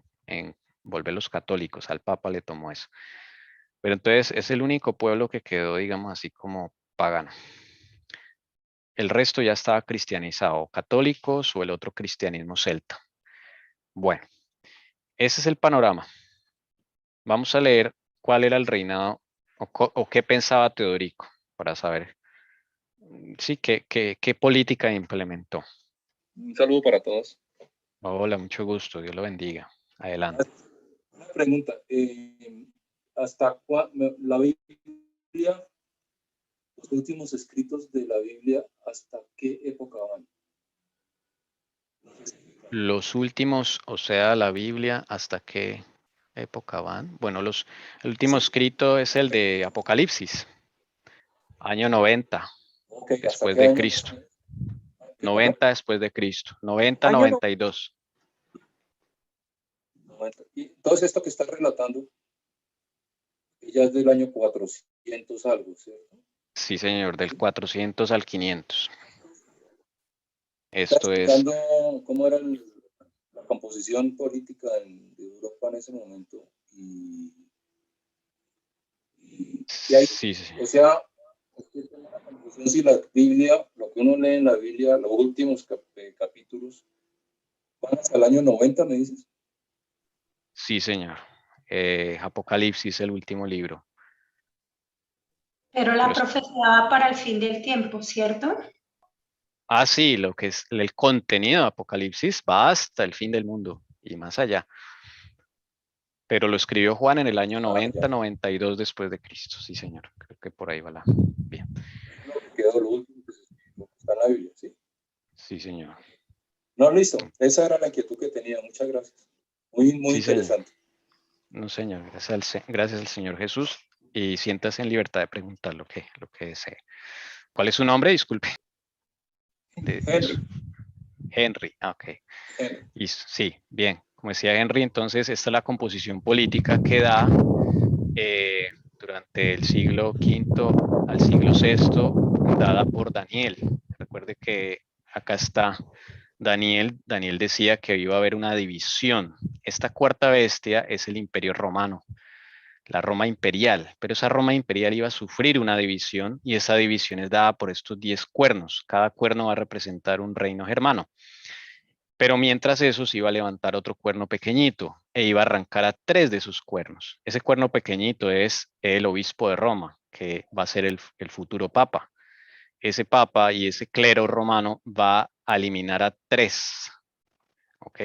volverlos católicos. Al Papa le tomó eso. Pero entonces es el único pueblo que quedó, digamos así, como pagano. El resto ya estaba cristianizado, católicos o el otro cristianismo celta. Bueno, ese es el panorama. Vamos a leer cuál era el reinado o qué pensaba Teodorico, para saber sí, qué política implementó. Un saludo para todos. Hola, mucho gusto, Dios lo bendiga. Adelante. Una pregunta, ¿hasta cuándo la Biblia, los últimos escritos de la Biblia, hasta qué época van? Los últimos, o sea, la Biblia, ¿hasta qué época van? Bueno, el último escrito es el de Apocalipsis, año 90, Okay, después de Cristo. 90 después de Cristo, 90, 92. Y todo esto que está relatando ya es del año 400 algo, ¿cierto? Sí, señor, del 400 al 500. Está Esto es... explicando cómo era la composición política de Europa en ese momento. Y hay, Sí, sí. o sea, si la Biblia, lo que uno lee en la Biblia, los últimos capítulos, van hasta el año 90, ¿me dices? Sí, señor. Apocalipsis, el último libro. Pero la profecía va para el fin del tiempo, ¿cierto? Ah, sí, lo que es el contenido de Apocalipsis va hasta el fin del mundo y más allá. Pero lo escribió Juan en el año 90, 92 después de Cristo. Sí, señor. Creo que por ahí va la... Bien. Quedó lo último que está en la Biblia, ¿sí? Sí, señor. No, listo. Esa era la inquietud que tenía. Muchas gracias. Muy Sí, interesante. No, señor. Gracias al Señor Jesús. Y siéntase en libertad de preguntar lo que desee. ¿Cuál es su nombre? Disculpe. Henry. Henry. Ah, ok. Henry. Sí, bien. Como decía Henry, entonces esta es la composición política que da durante el siglo V al siglo VI, dada por Daniel. Recuerde que acá está Daniel. Daniel decía que iba a haber una división. Esta cuarta bestia es el Imperio Romano, la Roma imperial, pero esa Roma imperial iba a sufrir una división y esa división es dada por estos 10 cuernos. Cada cuerno va a representar un reino germano. Pero mientras eso se iba a levantar otro cuerno pequeñito e iba a arrancar a 3 de sus cuernos. Ese cuerno pequeñito es el obispo de Roma, que va a ser el futuro papa. Ese papa y ese clero romano va a eliminar a 3. ¿Ok?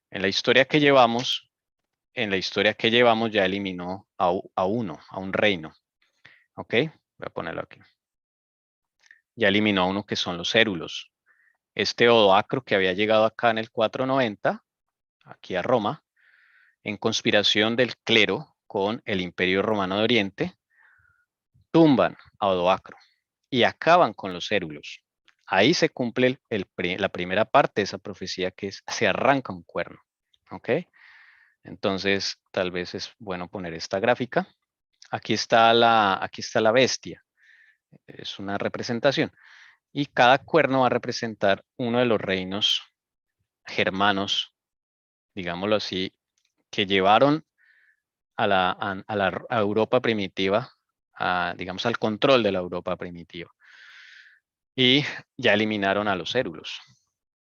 En la historia que llevamos ya eliminó a uno, a un reino. ¿Ok? Voy a ponerlo aquí. Ya eliminó a uno que son los érulos. Este Odoacro que había llegado acá en el 490, aquí a Roma, en conspiración del clero con el Imperio Romano de Oriente, tumban a Odoacro y acaban con los érulos. Ahí se cumple la primera parte de esa profecía, que es se arranca un cuerno. ¿Ok? Entonces, tal vez es bueno poner esta gráfica. Aquí está la bestia. Es una representación. Y cada cuerno va a representar uno de los reinos germanos, digámoslo así, que llevaron a Europa primitiva, digamos al control de la Europa primitiva. Y ya eliminaron a los érulos.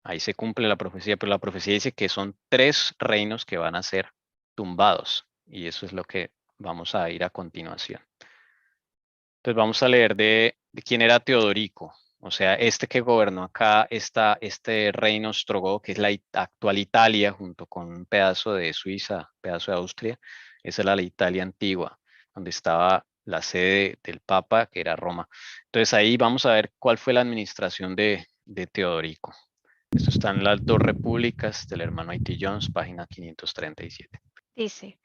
Ahí se cumple la profecía, pero la profecía dice que son 3 reinos que van a ser tumbados. Y eso es lo que vamos a ir a continuación. Entonces vamos a leer de quién era Teodorico. O sea, este que gobernó acá, este reino ostrogodo, que es la actual Italia, junto con un pedazo de Suiza, pedazo de Austria. Esa era la Italia antigua, donde estaba la sede del Papa, que era Roma. Entonces ahí vamos a ver cuál fue la administración de Teodorico. Esto está en las 2 repúblicas del hermano A.T. Jones, página 537. Dice,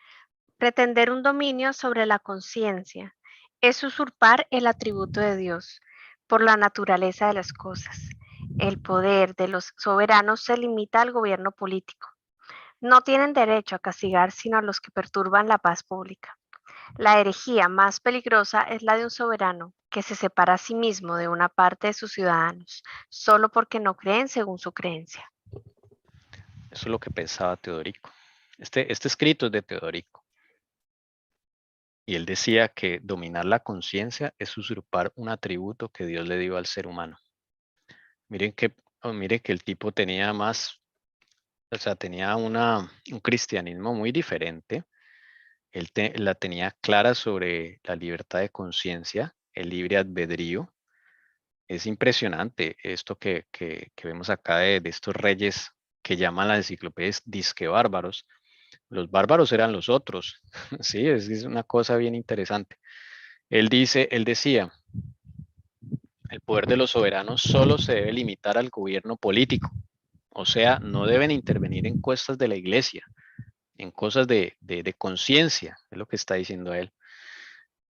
pretender un dominio sobre la conciencia es usurpar el atributo de Dios por la naturaleza de las cosas. El poder de los soberanos se limita al gobierno político. No tienen derecho a castigar sino a los que perturban la paz pública. La herejía más peligrosa es la de un soberano que se separa a sí mismo de una parte de sus ciudadanos, solo porque no creen según su creencia. Eso es lo que pensaba Teodorico. Este escrito es de Teodorico. Y él decía que dominar la conciencia es usurpar un atributo que Dios le dio al ser humano. Miren que el tipo tenía tenía un cristianismo muy diferente. Él la tenía clara sobre la libertad de conciencia, el libre albedrío. Es impresionante esto que vemos acá de estos reyes que llaman las enciclopedias disque bárbaros. Los bárbaros eran los otros. Sí, es una cosa bien interesante. Él decía, el poder de los soberanos solo se debe limitar al gobierno político. O sea, no deben intervenir en cosas de la iglesia, en cosas de conciencia, es lo que está diciendo él.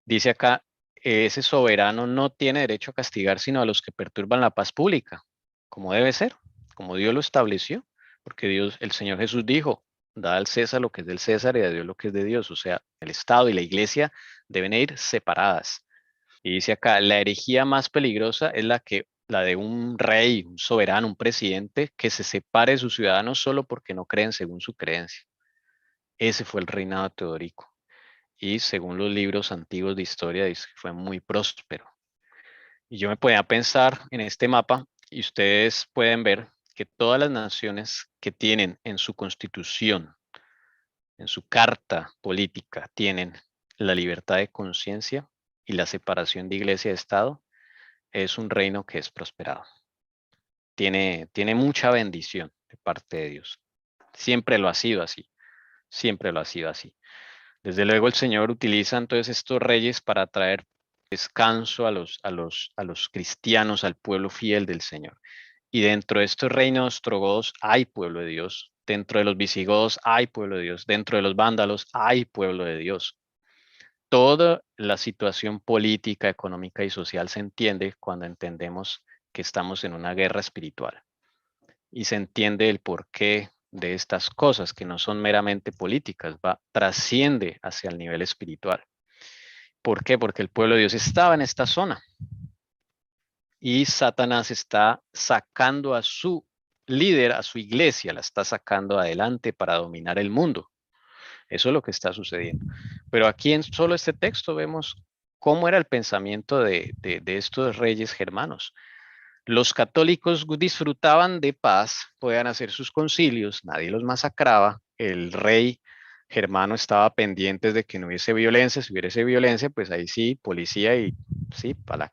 Dice acá, ese soberano no tiene derecho a castigar sino a los que perturban la paz pública, como debe ser, como Dios lo estableció, porque Dios, el Señor Jesús dijo, da al César lo que es del César y a Dios lo que es de Dios. O sea, el Estado y la iglesia deben ir separadas. Y dice acá, la herejía más peligrosa es la de un rey, un soberano, un presidente que se separe de sus ciudadanos solo porque no creen según su creencia. Ese fue el reinado de Teodorico. Y según los libros antiguos de historia, dice que fue muy próspero. Y yo me podía pensar en este mapa y ustedes pueden ver que todas las naciones que tienen en su constitución, en su carta política, tienen la libertad de conciencia y la separación de iglesia y Estado, es un reino que es prosperado. Tiene mucha bendición de parte de Dios. Siempre lo ha sido así. Siempre lo ha sido así. Desde luego el Señor utiliza entonces estos reyes para traer descanso a los cristianos, al pueblo fiel del Señor. y dentro de estos reinos ostrogodos hay pueblo de Dios, dentro de los visigodos hay pueblo de Dios, dentro de los vándalos hay pueblo de Dios. Toda la situación política, económica y social se entiende cuando entendemos que estamos en una guerra espiritual y se entiende el porqué de estas cosas que no son meramente políticas, trasciende hacia el nivel espiritual. ¿Por qué? Porque el pueblo de Dios estaba en esta zona y Satanás está sacando a su líder, a su iglesia, la está sacando adelante para dominar el mundo. Eso es lo que está sucediendo. Pero aquí en solo este texto vemos cómo era el pensamiento de estos reyes germanos. Los católicos disfrutaban de paz, podían hacer sus concilios, nadie los masacraba, el rey germano estaba pendiente de que no hubiese violencia, si hubiese violencia, pues ahí sí, policía y sí, para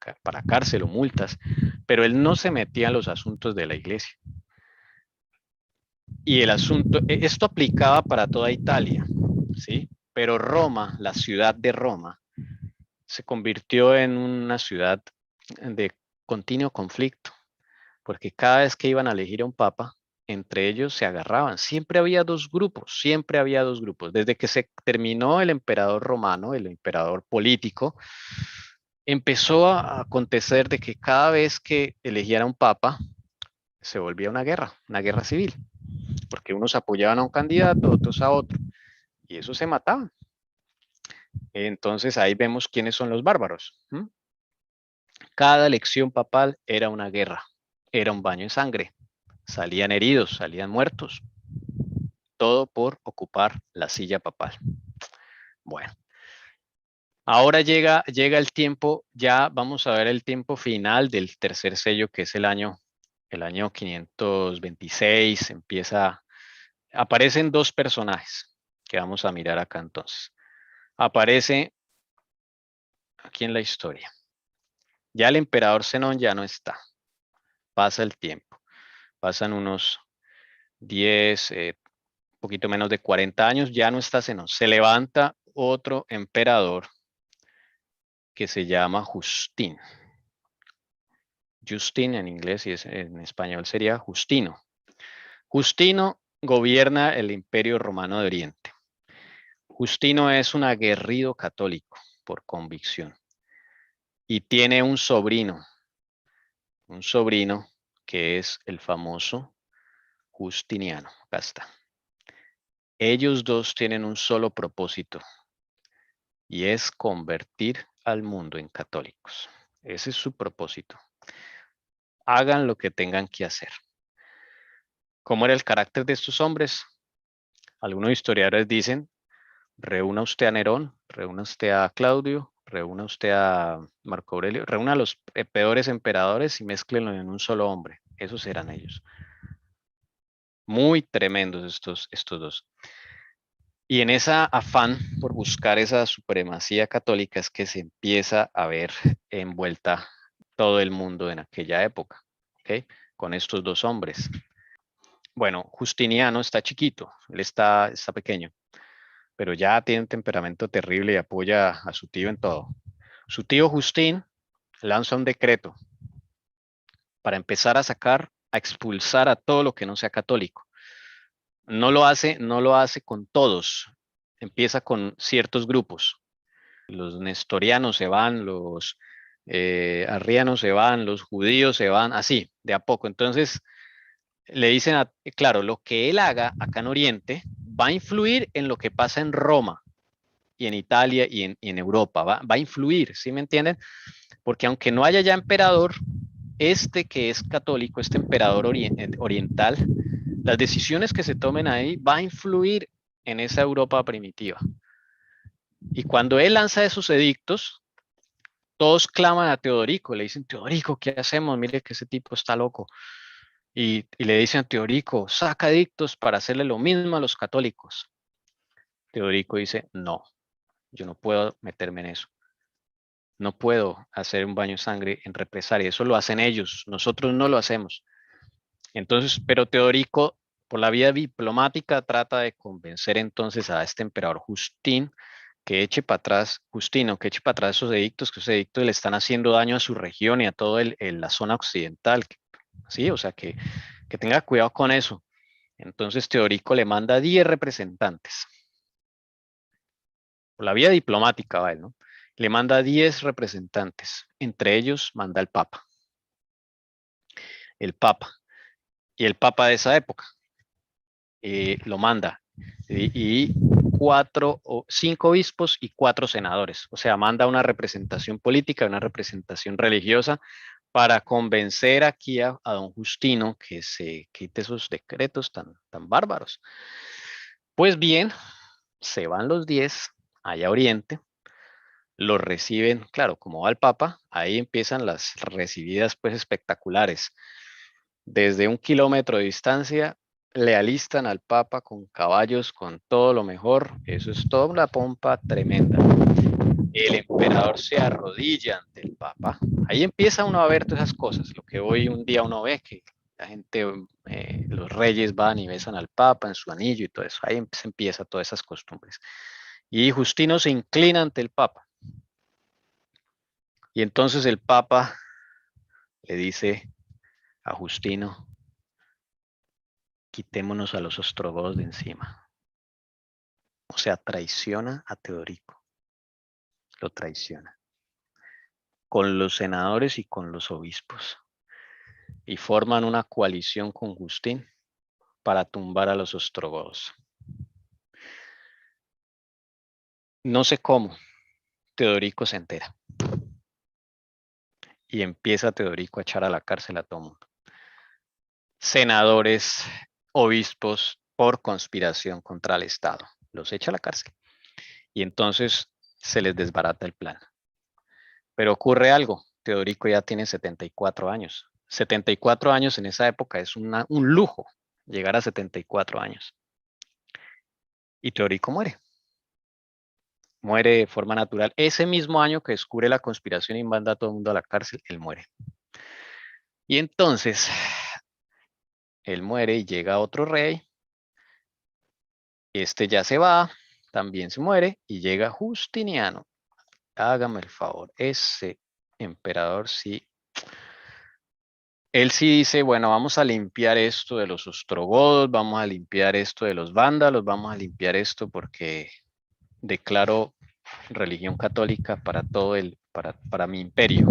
cárcel o multas, pero él no se metía en los asuntos de la iglesia. Y el asunto, esto aplicaba para toda Italia, ¿sí? Pero Roma, la ciudad de Roma, se convirtió en una ciudad de continuo conflicto, porque cada vez que iban a elegir a un papa, entre ellos se agarraban. Siempre había dos grupos, siempre había dos grupos. Desde que se terminó el emperador romano, el emperador político, empezó a acontecer de que cada vez que elegían a un papa, se volvía una guerra civil, porque unos apoyaban a un candidato, otros a otro, y eso se mataban. Entonces ahí vemos quiénes son los bárbaros. Cada elección papal era una guerra, era un baño de sangre. Salían heridos, salían muertos. Todo por ocupar la silla papal. Bueno, ahora llega el tiempo, ya vamos a ver el tiempo final del tercer sello, que es el año 526. Aparecen dos personajes que vamos a mirar acá entonces. Aparece aquí en la historia. Ya el emperador Zenón ya no está. Pasa el tiempo. Pasan unos 10, poquito menos de 40 años, ya no está Zenón. Se levanta otro emperador que se llama Justín. Justin en inglés y en español sería Justino. Justino gobierna el Imperio Romano de Oriente. Justino es un aguerrido católico por convicción y tiene un sobrino que es el famoso Justiniano. Acá está. Ellos dos tienen un solo propósito y es convertir al mundo en católicos. Ese es su propósito. Hagan lo que tengan que hacer. ¿Cómo era el carácter de estos hombres? Algunos historiadores dicen, reúna usted a Nerón, reúna usted a Claudio, reúna usted a Marco Aurelio, reúna a los peores emperadores y mézclenlo en un solo hombre. Esos eran ellos. Muy tremendos estos dos. Y en esa afán por buscar esa supremacía católica es que se empieza a ver envuelta todo el mundo en aquella época, ¿ok? Con estos dos hombres. Bueno, Justiniano está chiquito, él está pequeño, pero ya tiene un temperamento terrible y apoya a su tío en todo. Su tío Justín lanza un decreto para empezar a expulsar a todo lo que no sea católico. No lo hace con todos, empieza con ciertos grupos. Los nestorianos se van, los arrianos se van, los judíos se van, así, de a poco. Entonces, le dicen, claro, lo que él haga acá en Oriente va a influir en lo que pasa en Roma y en Italia y en Europa, va a influir, ¿sí me entienden? Porque aunque no haya ya emperador, este que es católico, este emperador oriental, las decisiones que se tomen ahí va a influir en esa Europa primitiva. Y cuando él lanza esos edictos, todos claman a Teodorico, le dicen, Teodorico, ¿qué hacemos? Mire que ese tipo está loco. Y le dicen a Teodorico, saca edictos para hacerle lo mismo a los católicos. Teodorico dice, no, yo no puedo meterme en eso. No puedo hacer un baño de sangre en represalia, eso lo hacen ellos, nosotros no lo hacemos. Entonces, pero Teodorico, por la vía diplomática, trata de convencer entonces a este emperador Justino que eche para atrás esos edictos, que esos edictos le están haciendo daño a su región y a toda la zona occidental, ¿sí? O sea, que tenga cuidado con eso. Entonces Teodorico le manda 10 representantes. Por la vía diplomática va él, ¿no? Le manda 10 representantes. Entre ellos manda el Papa. El Papa. Y el Papa de esa época lo manda. Y 5 obispos y 4 senadores. O sea, manda una representación política, una representación religiosa para convencer aquí a don Justino que se quite esos decretos tan bárbaros. Pues bien, se van los 10 allá a Oriente, los reciben, claro, como va el Papa, ahí empiezan las recibidas pues espectaculares. Desde 1 kilómetro de distancia le alistan al Papa con caballos, con todo lo mejor. Eso es toda una pompa tremenda. El emperador se arrodilla ante el Papa. Ahí empieza uno a ver todas esas cosas, lo que hoy un día uno ve, que la gente, los reyes van y besan al Papa en su anillo y todo eso. Ahí se empieza todas esas costumbres. Y Justino se inclina ante el Papa. Y entonces el Papa le dice a Justino: quitémonos a los ostrogodos de encima. O sea, traiciona a Teodorico. Lo traiciona. Con los senadores y con los obispos. Y forman una coalición con Justín para tumbar a los ostrogodos. No sé cómo, Teodorico se entera. Y empieza Teodorico a echar a la cárcel a todo mundo. Senadores, obispos, por conspiración contra el Estado. Los echa a la cárcel. Y entonces se les desbarata el plan. Pero ocurre algo. Teodorico ya tiene 74 años. 74 años en esa época es un lujo, llegar a 74 años. Y Teodorico muere. Muere de forma natural. Ese mismo año que descubre la conspiración y manda a todo el mundo a la cárcel, él muere. Y entonces, él muere y llega otro rey. Este ya se va, también se muere y llega Justiniano. Hágame el favor, ese emperador sí. Él sí dice, bueno, vamos a limpiar esto de los ostrogodos, vamos a limpiar esto de los vándalos, vamos a limpiar esto porque declaro religión católica para todo para mi imperio.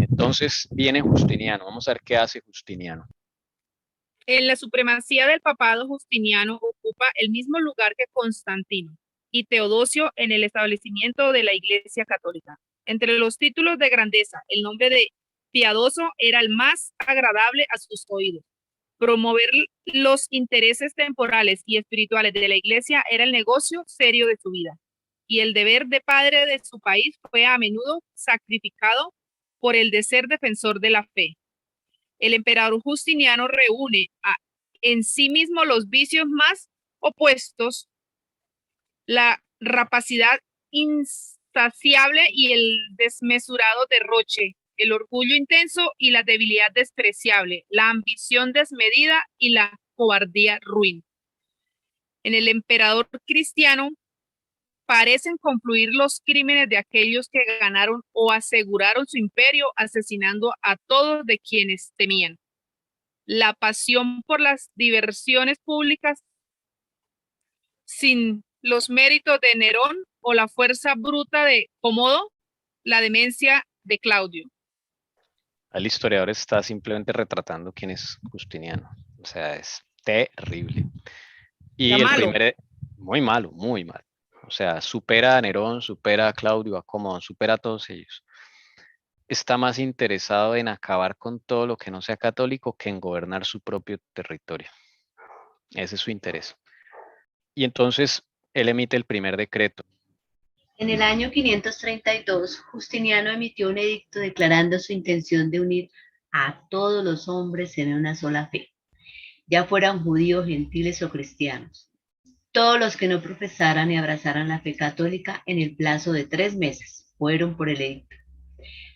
Entonces viene Justiniano. Vamos a ver qué hace Justiniano. En la supremacía del papado, Justiniano ocupa el mismo lugar que Constantino y Teodosio en el establecimiento de la Iglesia Católica. Entre los títulos de grandeza, el nombre de piadoso era el más agradable a sus oídos. Promover los intereses temporales y espirituales de la Iglesia era el negocio serio de su vida, y el deber de padre de su país fue a menudo sacrificado por el de ser defensor de la fe. El emperador Justiniano reúne en sí mismo los vicios más opuestos, la rapacidad insaciable y el desmesurado derroche, el orgullo intenso y la debilidad despreciable, la ambición desmedida y la cobardía ruin. En el emperador cristiano parecen confluir los crímenes de aquellos que ganaron o aseguraron su imperio asesinando a todos de quienes temían. La pasión por las diversiones públicas sin los méritos de Nerón o la fuerza bruta de Cómodo, la demencia de Claudio. El historiador está simplemente retratando quién es Justiniano. O sea, es terrible. Y el primer, muy malo, muy malo. O sea, supera a Nerón, supera a Claudio, a Cómodo, supera a todos ellos. Está más interesado en acabar con todo lo que no sea católico que en gobernar su propio territorio. Ese es su interés. Y entonces él emite el primer decreto. En el año 532, Justiniano emitió un edicto declarando su intención de unir a todos los hombres en una sola fe, ya fueran judíos, gentiles o cristianos. Todos los que no profesaran y abrazaran la fe católica en el plazo de 3 meses fueron por el edicto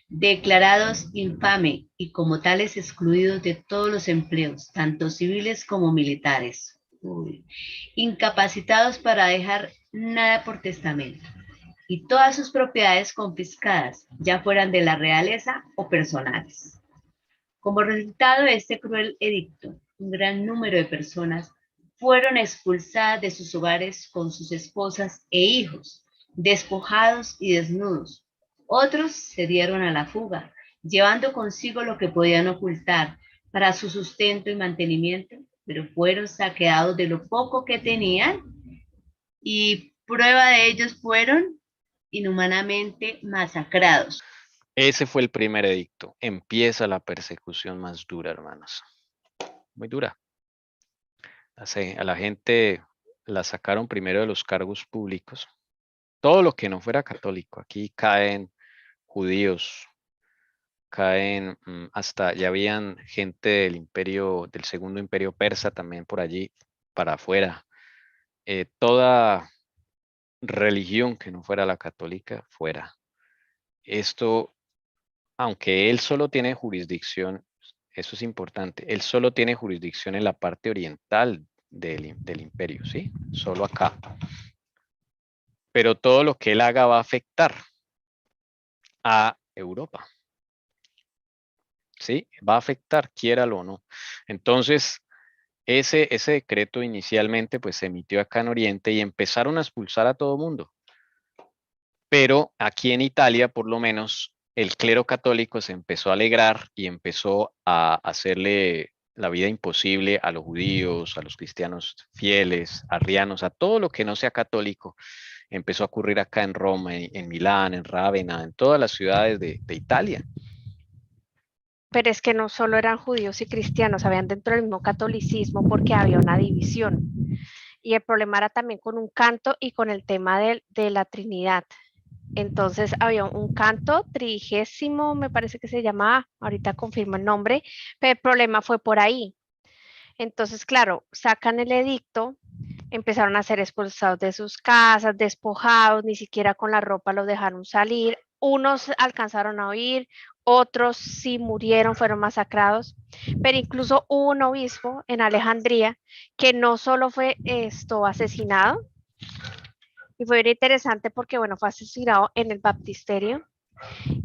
declarados infame y como tales excluidos de todos los empleos, tanto civiles como militares, incapacitados para dejar nada por testamento, y todas sus propiedades confiscadas, ya fueran de la realeza o personales. Como resultado de este cruel edicto, un gran número de personas fueron expulsadas de sus hogares con sus esposas e hijos, despojados y desnudos. Otros se dieron a la fuga, llevando consigo lo que podían ocultar para su sustento y mantenimiento, pero fueron saqueados de lo poco que tenían y prueba de ellos fueron inhumanamente masacrados. Ese fue el primer edicto. Empieza la persecución más dura, hermanos. Muy dura. A la gente la sacaron primero de los cargos públicos. Todo lo que no fuera católico. Aquí caen judíos, caen hasta, ya habían gente del imperio, del segundo imperio persa también por allí, para afuera. Toda religión que no fuera la católica, fuera. Esto, aunque él solo tiene jurisdicción, eso es importante, él solo tiene jurisdicción en la parte oriental del imperio, ¿sí? Solo acá. Pero todo lo que él haga va a afectar a Europa. ¿Sí? Va a afectar, quiéralo o no. Entonces, ese decreto inicialmente pues se emitió acá en Oriente y empezaron a expulsar a todo mundo. Pero aquí en Italia, por lo menos, el clero católico se empezó a alegrar y empezó a hacerle la vida imposible a los judíos, a los cristianos fieles, arrianos, a todo lo que no sea católico. Empezó a ocurrir acá en Roma, en Milán, en Rávena, en todas las ciudades de Italia. Pero es que no solo eran judíos y cristianos, habían dentro del mismo catolicismo porque había una división. Y el problema era también con un canto y con el tema de la Trinidad. Entonces había un canto trigésimo, me parece que se llamaba, ahorita confirmo el nombre, pero el problema fue por ahí. Entonces, claro, sacan el edicto, empezaron a ser expulsados de sus casas, despojados, ni siquiera con la ropa los dejaron salir. Unos alcanzaron a huir, otros sí murieron, fueron masacrados, pero incluso hubo un obispo en Alejandría que no solo fue asesinado, y fue bien interesante porque, bueno, fue asesinado en el baptisterio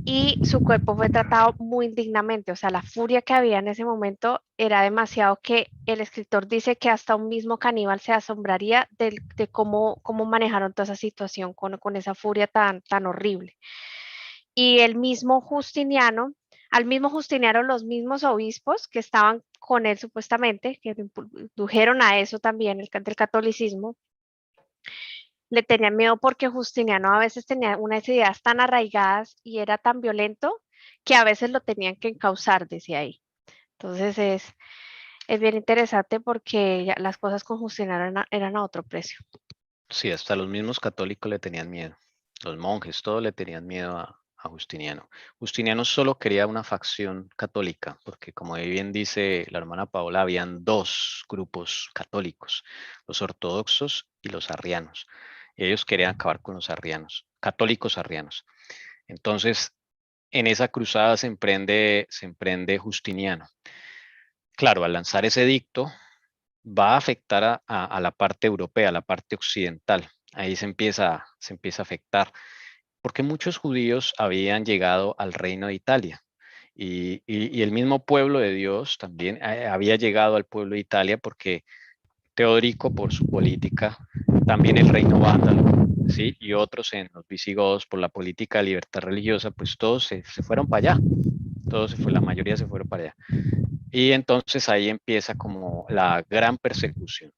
y su cuerpo fue tratado muy indignamente. O sea, la furia que había en ese momento era demasiado que el escritor dice que hasta un mismo caníbal se asombraría de cómo manejaron toda esa situación con esa furia tan horrible. Y el mismo Justiniano, al mismo Justiniano, los mismos obispos que estaban con él supuestamente, que indujeron a eso también, del catolicismo, le tenían miedo porque Justiniano a veces tenía unas ideas tan arraigadas y era tan violento que a veces lo tenían que encauzar desde ahí. Entonces es bien interesante porque ya las cosas con Justiniano eran a otro precio. Sí, hasta los mismos católicos le tenían miedo. Los monjes, todos le tenían miedo a Justiniano. Justiniano solo quería una facción católica, porque como bien dice la hermana Paola, habían dos grupos católicos, los ortodoxos y los arrianos. Y ellos querían acabar con los arrianos, católicos arrianos. Entonces, en esa cruzada se emprende Justiniano. Claro, al lanzar ese edicto, va a afectar a la parte europea, a la parte occidental. Ahí se empieza a afectar, porque muchos judíos habían llegado al reino de Italia y el mismo pueblo de Dios también había llegado al pueblo de Italia porque Teodorico por su política, también el reino vándalo, ¿sí? Y otros en los visigodos por la política de libertad religiosa, pues todos se fueron para allá, la mayoría se fueron para allá. Y entonces ahí empieza como la gran persecución.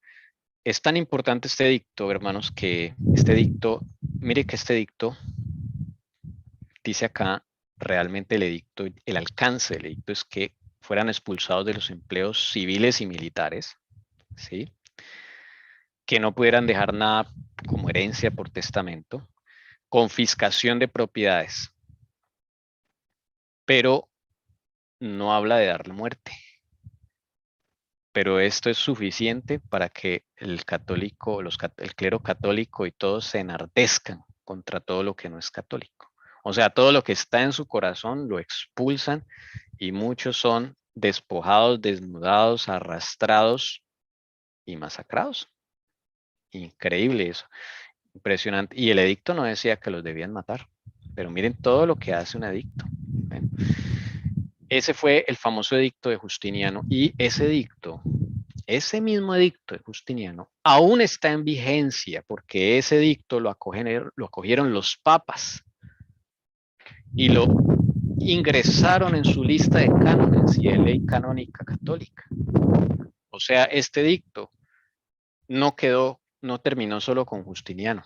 Es tan importante este edicto, hermanos, que este edicto, mire que este edicto dice acá, realmente el edicto, el alcance del edicto es que fueran expulsados de los empleos civiles y militares, ¿sí? Que no pudieran dejar nada como herencia por testamento, confiscación de propiedades, pero no habla de darle muerte. Pero esto es suficiente para que el católico, el clero católico y todos se enardezcan contra todo lo que no es católico. O sea, todo lo que está en su corazón lo expulsan y muchos son despojados, desnudados, arrastrados y masacrados. Increíble eso, impresionante. Y el edicto no decía que los debían matar, pero miren todo lo que hace un edicto. ese fue el famoso edicto de Justiniano, y ese edicto, ese mismo edicto de Justiniano, aún está en vigencia, porque ese edicto lo acogieron los papas y lo ingresaron en su lista de cánones y de ley canónica católica. O sea, este edicto no terminó solo con Justiniano.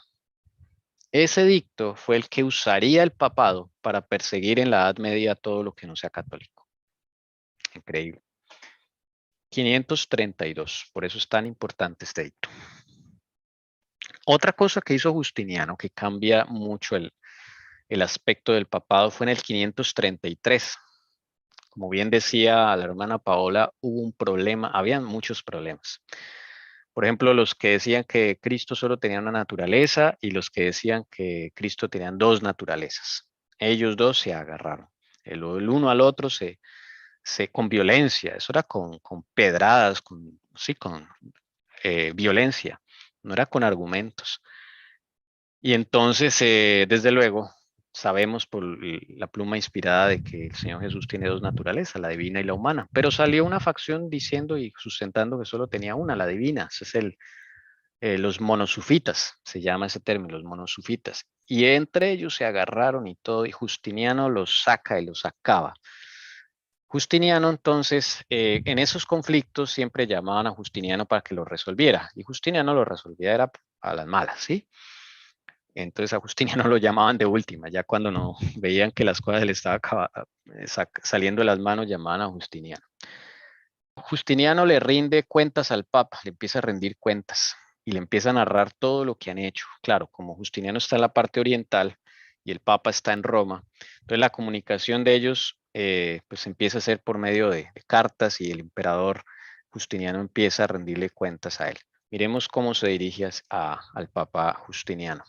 Ese edicto fue el que usaría el papado para perseguir en la Edad Media todo lo que no sea católico. Increíble. 532, por eso es tan importante este edicto. Otra cosa que hizo Justiniano que cambia mucho el aspecto del papado fue en el 533. Como bien decía la hermana Paola, hubo un problema, habían muchos problemas. Por ejemplo, los que decían que Cristo solo tenía una naturaleza y los que decían que Cristo tenía dos naturalezas. Ellos dos se agarraron. El uno al otro con violencia, eso era con pedradas, con violencia, no era con argumentos. Y entonces, desde luego, sabemos por la pluma inspirada de que el Señor Jesús tiene dos naturalezas, la divina y la humana, pero salió una facción diciendo y sustentando que solo tenía una, la divina. Ese es los monosufitas, se llama ese término, los monosufitas. Y entre ellos se agarraron y todo, y Justiniano los saca y los acaba. Justiniano, entonces, en esos conflictos siempre llamaban a Justiniano para que lo resolviera, y Justiniano lo resolvía era a las malas, ¿sí? Entonces a Justiniano lo llamaban de última, ya cuando no veían que las cosas le estaban saliendo de las manos, llamaban a Justiniano. Justiniano le rinde cuentas al Papa, le empieza a rendir cuentas y le empieza a narrar todo lo que han hecho. Claro, como Justiniano está en la parte oriental y el Papa está en Roma, entonces la comunicación de ellos pues empieza a ser por medio de cartas, y el emperador Justiniano empieza a rendirle cuentas a él. Miremos cómo se dirige al Papa Justiniano.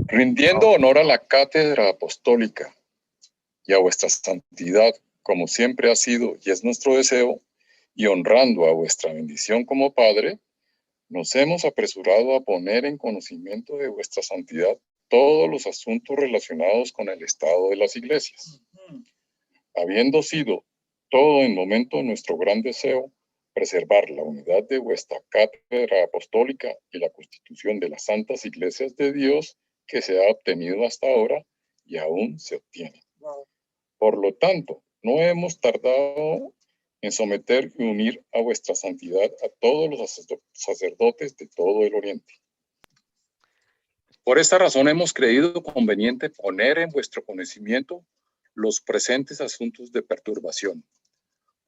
Rindiendo honor a la cátedra apostólica y a vuestra santidad, como siempre ha sido y es nuestro deseo, y honrando a vuestra bendición como Padre, nos hemos apresurado a poner en conocimiento de vuestra santidad todos los asuntos relacionados con el estado de las iglesias. Habiendo sido todo en momento nuestro gran deseo, preservar la unidad de vuestra cátedra apostólica y la constitución de las santas iglesias de Dios que se ha obtenido hasta ahora y aún se obtiene. Por lo tanto, no hemos tardado en someter y unir a vuestra santidad a todos los sacerdotes de todo el Oriente. Por esta razón hemos creído conveniente poner en vuestro conocimiento los presentes asuntos de perturbación,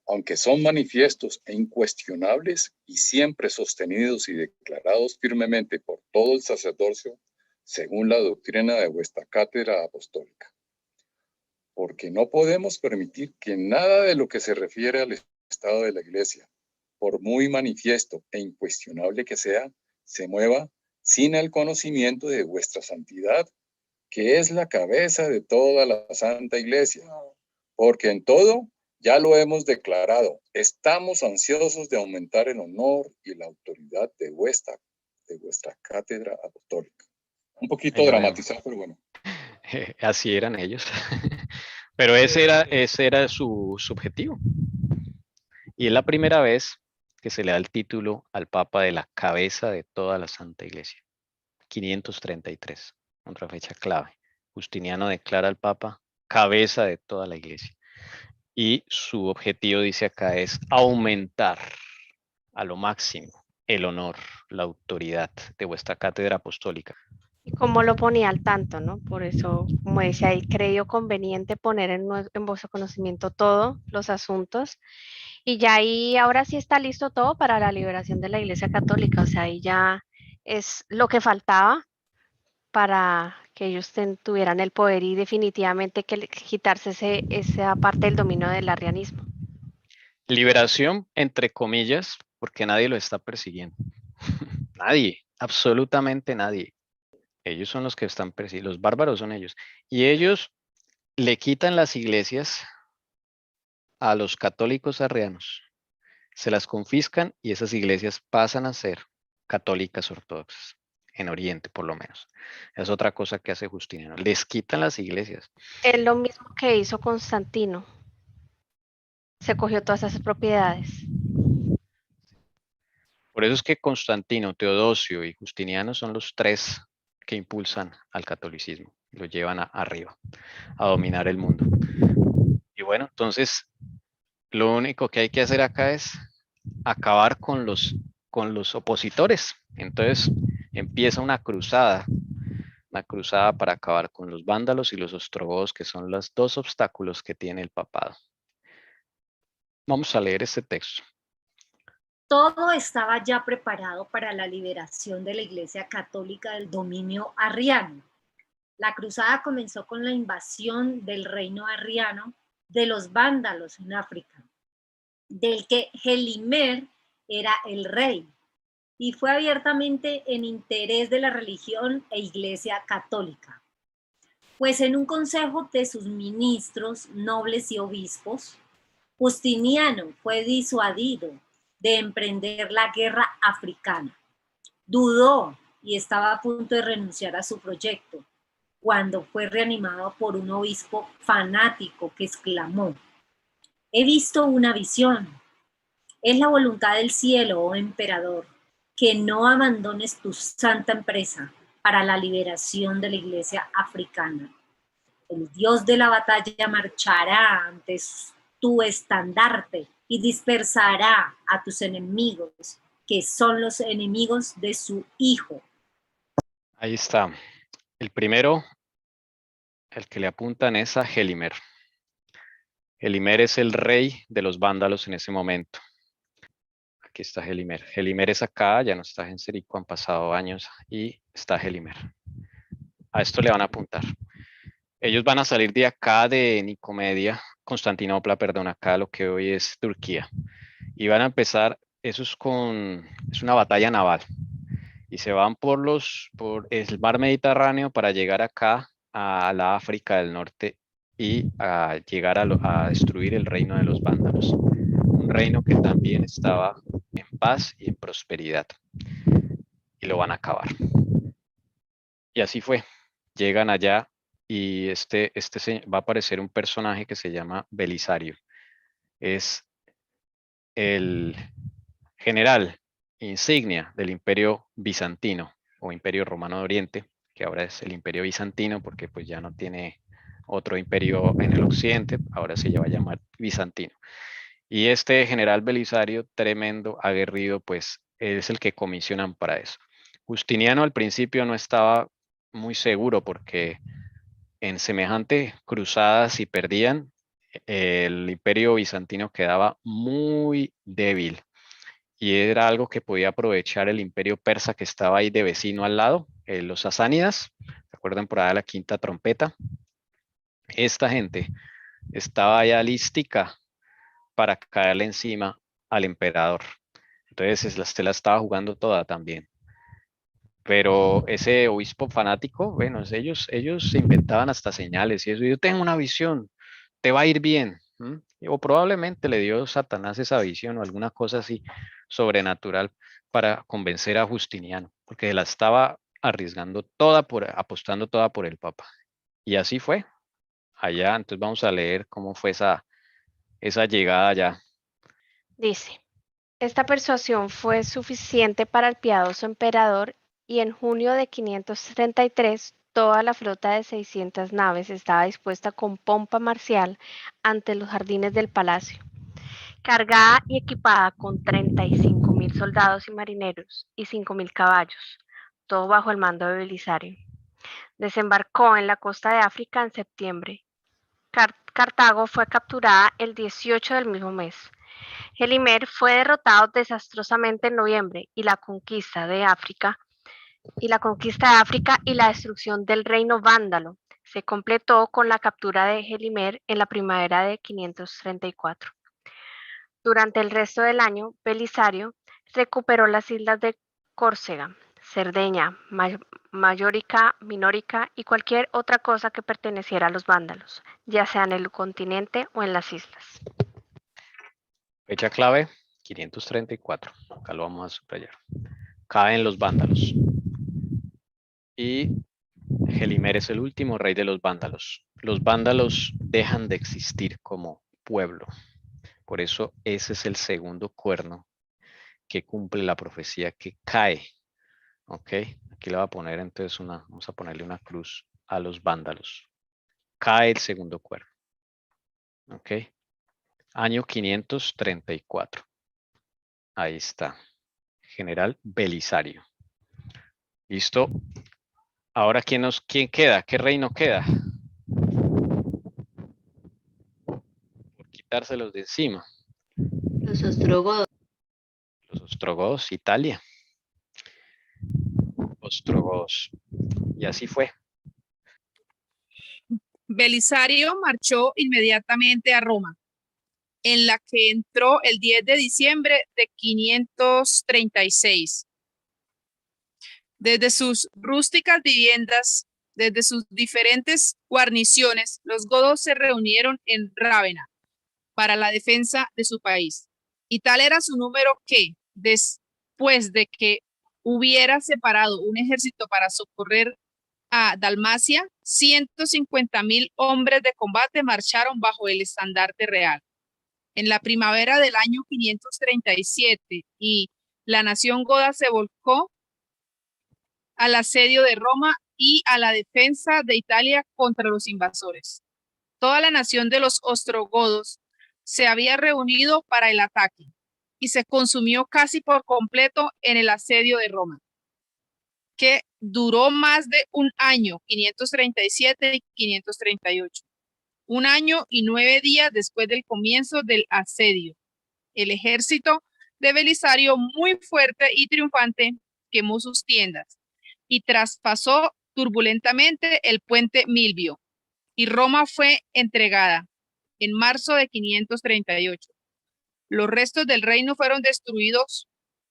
aunque son manifiestos e incuestionables y siempre sostenidos y declarados firmemente por todo el sacerdocio según la doctrina de vuestra cátedra apostólica. Porque no podemos permitir que nada de lo que se refiere al estado de la Iglesia, por muy manifiesto e incuestionable que sea, se mueva sin el conocimiento de vuestra santidad, que es la cabeza de toda la Santa Iglesia. Porque en todo ya lo hemos declarado, estamos ansiosos de aumentar el honor y la autoridad de vuestra cátedra apostólica. Un poquito dramatizado, pero bueno. Así eran ellos. Pero ese era su objetivo. Y es la primera vez que se le da el título al Papa de la cabeza de toda la Santa Iglesia. 533, otra fecha clave. Justiniano declara al Papa cabeza de toda la Iglesia. Y su objetivo, dice acá, es aumentar a lo máximo el honor, la autoridad de vuestra cátedra apostólica. Y como lo ponía al tanto, ¿no? Por eso, como decía ahí, creyó conveniente poner en vuestro conocimiento todos los asuntos. Y ya ahí, ahora sí está listo todo para la liberación de la Iglesia Católica. O sea, ahí ya es lo que faltaba para que ellos tuvieran el poder y definitivamente que quitarse esa parte del dominio del arrianismo. Liberación, entre comillas, porque nadie lo está persiguiendo. Nadie, absolutamente nadie. Ellos son los que están persiguiendo, los bárbaros son ellos. Y ellos le quitan las iglesias a los católicos arrianos, se las confiscan y esas iglesias pasan a ser católicas ortodoxas. en Oriente por lo menos. Es otra cosa que hace Justiniano. Les quitan las iglesias. Es lo mismo que hizo Constantino. Se cogió todas esas propiedades. Por eso es que Constantino, Teodosio y Justiniano son los tres que impulsan al catolicismo, lo llevan arriba, a dominar el mundo. Y bueno, entonces lo único que hay que hacer acá es acabar con los opositores. Entonces empieza una cruzada para acabar con los vándalos y los ostrogodos, que son los dos obstáculos que tiene el papado. Vamos a leer este texto. Todo estaba ya preparado para la liberación de la Iglesia Católica del dominio arriano. La cruzada comenzó con la invasión del reino arriano de los vándalos en África, del que Gelimer era el rey, y fue abiertamente en interés de la religión e Iglesia Católica. Pues en un consejo de sus ministros, nobles y obispos, Justiniano fue disuadido de emprender la guerra africana. Dudó y estaba a punto de renunciar a su proyecto, cuando fue reanimado por un obispo fanático que exclamó: he visto una visión. Es la voluntad del cielo, oh emperador, que no abandones tu santa empresa para la liberación de la iglesia africana. El Dios de la batalla marchará ante tu estandarte y dispersará a tus enemigos, que son los enemigos de su Hijo. Ahí está. El primero, el que le apuntan es a Gelimer. Gelimer es el rey de los vándalos en ese momento. Aquí está Gelimer. Gelimer es acá, ya no está Genserico, han pasado años y está Gelimer. A esto le van a apuntar. Ellos van a salir de acá de Nicomedia, Constantinopla, perdón, acá lo que hoy es Turquía. Y van a empezar, es una batalla naval. Y se van por el mar Mediterráneo para llegar acá a la África del Norte y a llegar a destruir el reino de los vándalos. Un reino que también estaba en paz y en prosperidad. Y lo van a acabar. Y así fue. Llegan allá y va a aparecer un personaje que se llama Belisario. Es el general insignia del Imperio Bizantino o Imperio Romano de Oriente, que ahora es el Imperio Bizantino porque pues ya no tiene otro imperio en el occidente, ahora se va a llamar Bizantino. Y este general Belisario, tremendo, aguerrido, pues es el que comisionan para eso. Justiniano al principio no estaba muy seguro porque en semejante cruzada, si perdían, el Imperio Bizantino quedaba muy débil. Y era algo que podía aprovechar el imperio persa que estaba ahí de vecino al lado, los sasánidas, ¿se acuerdan por ahí de la quinta trompeta? Esta gente estaba ya lística para caerle encima al emperador. Entonces se la estaba jugando toda también. Pero ese obispo fanático, bueno, ellos se inventaban hasta señales y eso. Yo tengo una visión, te va a ir bien. O probablemente le dio Satanás esa visión o alguna cosa así sobrenatural para convencer a Justiniano, porque la estaba arriesgando apostando toda por el Papa. Y así fue. Allá, entonces vamos a leer cómo fue esa llegada allá. Dice, esta persuasión fue suficiente para el piadoso emperador y en junio de 533 toda la flota de 600 naves estaba dispuesta con pompa marcial ante los jardines del palacio, cargada y equipada con 35.000 soldados y marineros y 5.000 caballos, todo bajo el mando de Belisario. Desembarcó en la costa de África en septiembre. Cartago fue capturada el 18 del mismo mes. Gelimer fue derrotado desastrosamente en noviembre y la conquista de África y la destrucción del reino vándalo se completó con la captura de Gelimer en la primavera de 534. Durante el resto del año, Belisario recuperó las islas de Córcega, Cerdeña, Mallorca, Minórica y cualquier otra cosa que perteneciera a los vándalos, ya sea en el continente o en las islas. Fecha clave, 534. Acá lo vamos a subrayar. Caen los vándalos. y Gelimer es el último rey de los vándalos. Los vándalos dejan de existir como pueblo. Por eso ese es el segundo cuerno que cumple la profecía que cae. Ok, aquí le voy a poner entonces vamos a ponerle una cruz a los vándalos. Cae el segundo cuerno. Ok, año 534. Ahí está. General Belisario. ¿Listo? Ahora, ¿quién queda? ¿Qué reino queda? Por quitárselos de encima. Los ostrogodos. Los ostrogodos, Italia. Ostrogodos. Y así fue. Belisario marchó inmediatamente a Roma, en la que entró el 10 de diciembre de 536. Desde sus rústicas viviendas, desde sus diferentes guarniciones, los godos se reunieron en Rávena para la defensa de su país. Y tal era su número que, después de que hubiera separado un ejército para socorrer a Dalmacia, 150,000 hombres de combate marcharon bajo el estandarte real. En la primavera del año 537, y la nación goda se volcó al asedio de Roma y a la defensa de Italia contra los invasores. Toda la nación de los ostrogodos se había reunido para el ataque y se consumió casi por completo en el asedio de Roma, que duró más de un año, 537 y 538. Un año y 9 días después del comienzo del asedio. El ejército de Belisario, muy fuerte y triunfante, quemó sus tiendas y traspasó turbulentamente el puente Milvio, y Roma fue entregada en marzo de 538. Los restos del reino fueron destruidos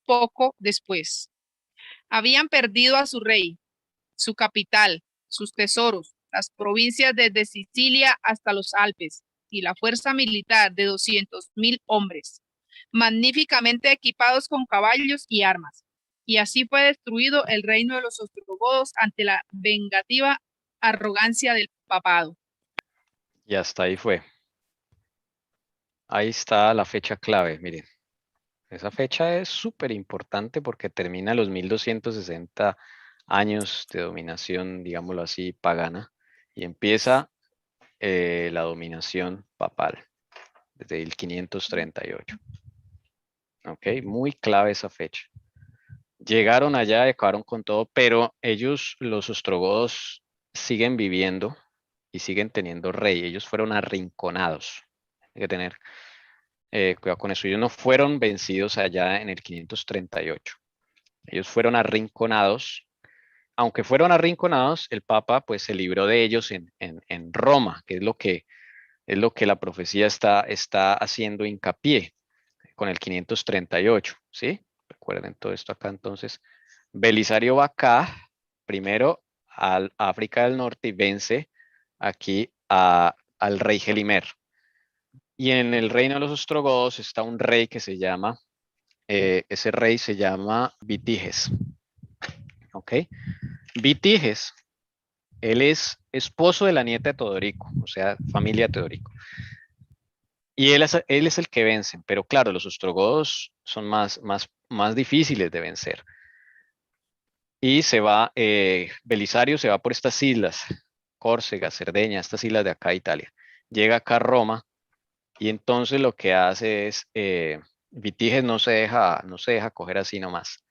poco después. Habían perdido a su rey, su capital, sus tesoros, las provincias desde Sicilia hasta los Alpes, y la fuerza militar de 200,000 hombres, magníficamente equipados con caballos y armas. Y así fue destruido el reino de los ostrogodos ante la vengativa arrogancia del papado. Y hasta ahí fue. Ahí está la fecha clave, miren. Esa fecha es súper importante porque termina los 1260 años de dominación, digámoslo así, pagana, y empieza la dominación papal desde el 538. Ok, muy clave esa fecha. Llegaron allá, acabaron con todo, pero ellos, los ostrogodos, siguen viviendo y siguen teniendo rey. Ellos fueron arrinconados. Hay que tener cuidado con eso. Ellos no fueron vencidos allá en el 538. Ellos fueron arrinconados. Aunque fueron arrinconados, el Papa pues se libró de ellos en Roma, que es lo que la profecía está haciendo hincapié con el 538, ¿sí? Recuerden todo esto acá. Entonces, Belisario va acá, primero a África del Norte, y vence aquí al rey Gelimer. Y en el reino de los ostrogodos está un rey que se llama, ese rey se llama Vitiges. ¿Ok? Vitiges, él es esposo de la nieta de Teodorico, o sea, familia de Teodorico. Y él es el que vence, pero claro, los ostrogodos son más difíciles de vencer. Y se va, Belisario se va por estas islas, Córcega, Cerdeña, estas islas de acá de Italia. Llega acá a Roma, y entonces lo que hace es, Vitiges no se deja coger así nomás.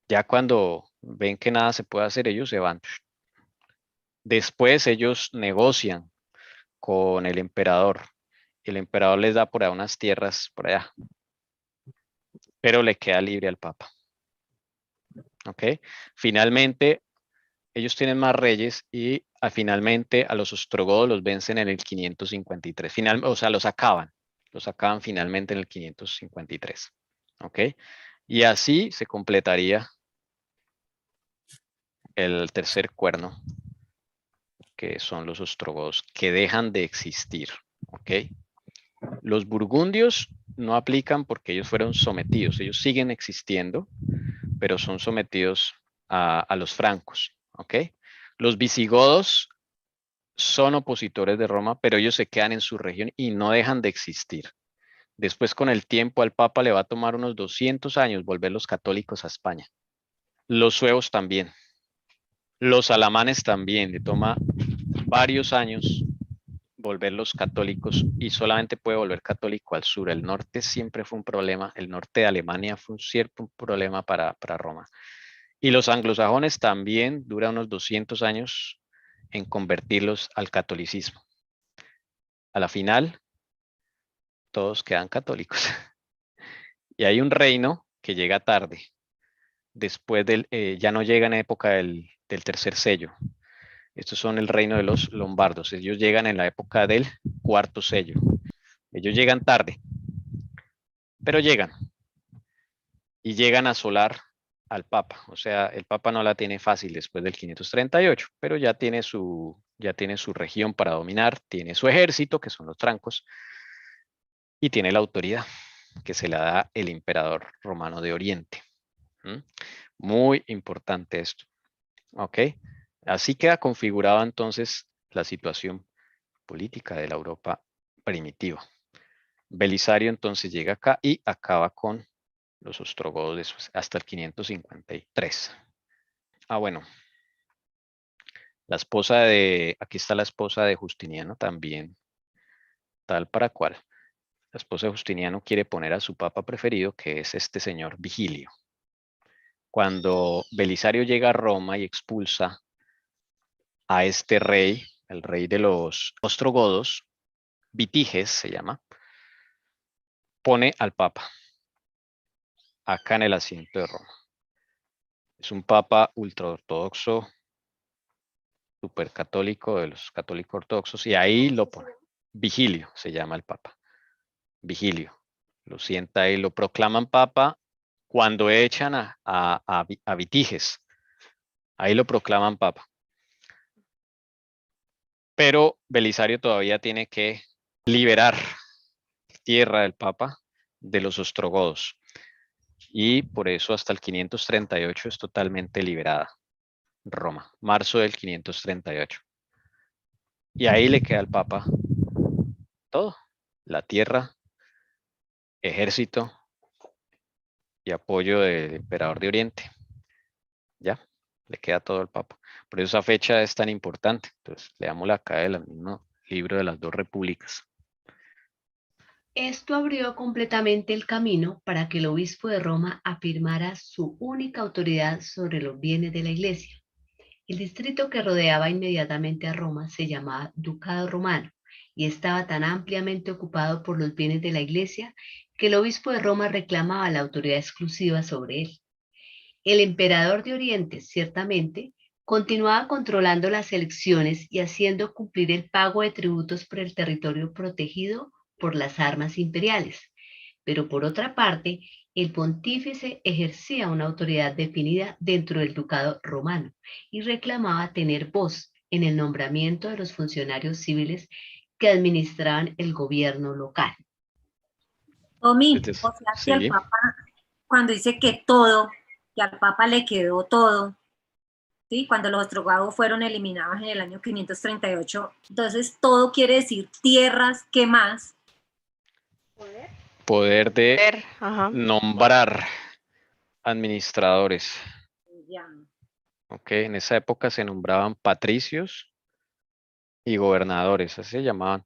Ya cuando ven que nada se puede hacer, ellos se van. Después ellos negocian con el emperador. El emperador les da por allá unas tierras por allá, pero le queda libre al Papa. ¿Ok? Finalmente, ellos tienen más reyes y finalmente a los ostrogodos los vencen en el 553. O sea, los acaban finalmente en el 553. ¿Ok? Y así se completaría el tercer cuerno, que son los ostrogodos, que dejan de existir. ¿Ok? Los burgundios no aplican porque ellos fueron sometidos, ellos siguen existiendo, pero son sometidos a los francos, ¿ok? Los visigodos son opositores de Roma, pero ellos se quedan en su región y no dejan de existir. Después, con el tiempo, al Papa le va a tomar unos 200 años volver los católicos a España. Los suevos también. Los alamanes también. Le toma varios años volver los católicos y solamente puede volver católico al sur. El norte siempre fue un problema. El norte de Alemania fue un cierto problema para Roma. Y los anglosajones también dura unos 200 años en convertirlos al catolicismo. A la final, todos quedan católicos. Y hay un reino que llega tarde. Después ya no llega en época del tercer sello. Estos son el reino de los lombardos. Ellos llegan en la época del cuarto sello. Ellos llegan tarde, pero llegan. Y llegan a asolar al Papa. O sea, el Papa no la tiene fácil después del 538, pero ya tiene su región para dominar, tiene su ejército, que son los francos, y tiene la autoridad que se la da el emperador romano de Oriente. Muy importante esto. ¿Ok? Así queda configurada entonces la situación política de la Europa primitiva. Belisario entonces llega acá y acaba con los ostrogodos hasta el 553. Bueno. La esposa aquí está la esposa de Justiniano también, tal para cual. La esposa de Justiniano quiere poner a su papa preferido, que es este señor Vigilio. Cuando Belisario llega a Roma y expulsa a este rey, el rey de los ostrogodos, Vitiges se llama, pone al papa acá en el asiento de Roma. Es un papa ultraortodoxo, supercatólico, de los católicos ortodoxos, y ahí lo pone. Vigilio se llama el papa. Vigilio. Lo sienta ahí, lo proclaman papa cuando echan a Vitiges. Ahí lo proclaman papa. Pero Belisario todavía tiene que liberar tierra del papa de los ostrogodos. Y por eso hasta el 538 es totalmente liberada Roma. Marzo del 538. Y ahí le queda al papa todo. La tierra, ejército y apoyo del emperador de Oriente. Ya, le queda todo al papa. Por eso esa fecha es tan importante. Entonces, leámosla acá del mismo libro de las dos repúblicas. Esto abrió completamente el camino para que el obispo de Roma afirmara su única autoridad sobre los bienes de la iglesia. El distrito que rodeaba inmediatamente a Roma se llamaba Ducado Romano y estaba tan ampliamente ocupado por los bienes de la iglesia que el obispo de Roma reclamaba la autoridad exclusiva sobre él. El emperador de Oriente, ciertamente, continuaba controlando las elecciones y haciendo cumplir el pago de tributos por el territorio protegido por las armas imperiales. Pero por otra parte, el pontífice ejercía una autoridad definida dentro del ducado romano y reclamaba tener voz en el nombramiento de los funcionarios civiles que administraban el gobierno local. Omi, o sea que el Papa, cuando dice que al Papa le quedó todo, ¿sí? Cuando los ostrogodos fueron eliminados en el año 538, entonces todo quiere decir tierras, ¿qué más? Poder de nombrar administradores. Ya. Ok, en esa época se nombraban patricios y gobernadores, así se llamaban.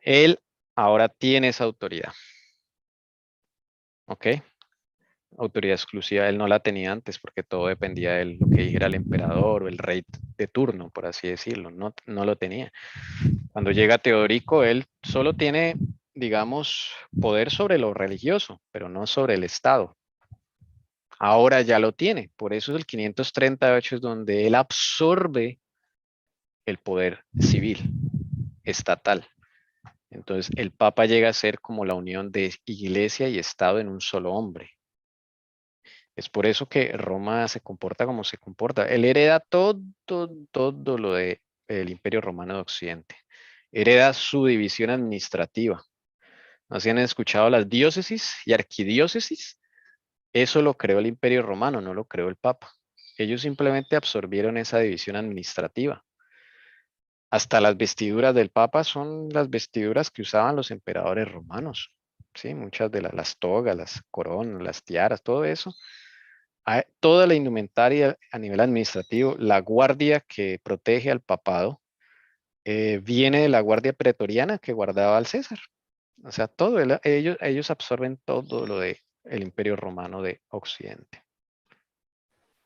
Él ahora tiene esa autoridad. Ok, autoridad exclusiva, él no la tenía antes porque todo dependía de lo que dijera el emperador o el rey de turno, por así decirlo, no lo tenía. Cuando llega Teodorico, él solo tiene, digamos, poder sobre lo religioso, pero no sobre el Estado. Ahora ya lo tiene, por eso es el 538 es donde él absorbe el poder civil, estatal. Entonces el Papa llega a ser como la unión de iglesia y Estado en un solo hombre. Es por eso que Roma se comporta como se comporta. Él hereda todo lo del Imperio Romano de Occidente. Hereda su división administrativa. ¿No se han escuchado las diócesis y arquidiócesis? Eso lo creó el Imperio Romano, no lo creó el Papa. Ellos simplemente absorbieron esa división administrativa. Hasta las vestiduras del Papa son las vestiduras que usaban los emperadores romanos. Sí, muchas de las togas, las coronas, las tiaras, todo eso. Toda la indumentaria a nivel administrativo, la guardia que protege al papado, viene de la guardia pretoriana que guardaba al César. O sea, todo, ellos absorben todo lo del Imperio Romano de Occidente.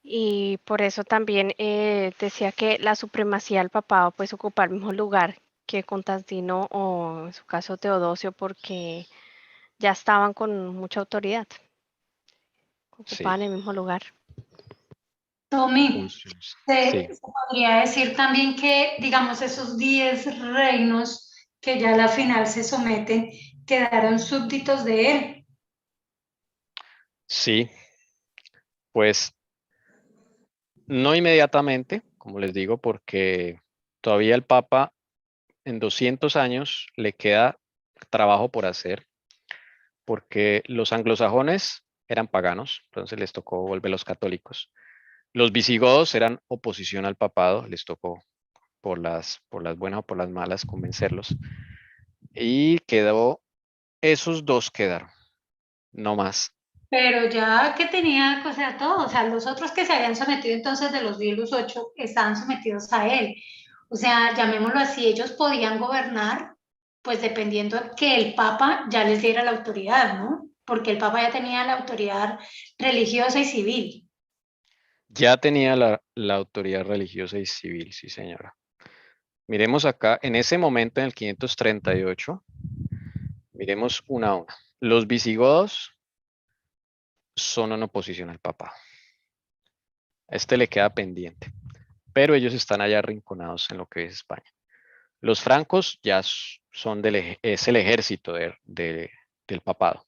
Y por eso también decía que la supremacía del papado pues ocupa el mismo lugar que Constantino o en su caso Teodosio, porque ya estaban con mucha autoridad, Sí, ocupaban el mismo lugar. Tommy, funciones. se Sí. podría decir también que, digamos, esos 10 reinos que ya a la final se someten, quedaron súbditos de él. Sí, pues no inmediatamente, como les digo, porque todavía el Papa en 200 años le queda trabajo por hacer, porque los anglosajones eran paganos, entonces les tocó volver los católicos. Los visigodos eran oposición al papado, les tocó por las buenas o por las malas convencerlos. Y esos dos quedaron, no más. Pero ya que tenía, o sea, todo, o sea, los otros que se habían sometido entonces de los 10 los 8 estaban sometidos a él. O sea, llamémoslo así, ellos podían gobernar, pues dependiendo que el Papa ya les diera la autoridad, ¿no? Porque el Papa ya tenía la autoridad religiosa y civil. Ya tenía la autoridad religiosa y civil, sí señora. Miremos acá, en ese momento, en el 538, miremos una a una. Los visigodos son en oposición al Papa. A este le queda pendiente, pero ellos están allá arrinconados en lo que es España. Los francos ya son es el ejército del papado.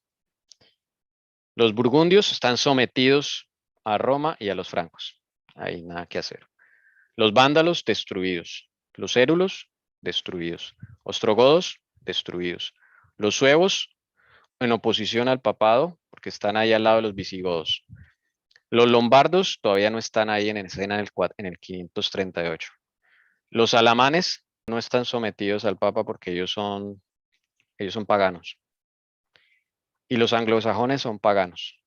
Los burgundios están sometidos a Roma y a los francos. Hay nada que hacer. Los vándalos destruidos. Los érulos destruidos. Ostrogodos destruidos. Los suevos en oposición al papado porque están ahí al lado de los visigodos. Los lombardos todavía no están ahí en escena en el 538. Los alamanes no están sometidos al papa porque ellos son paganos. Y los anglosajones son paganos.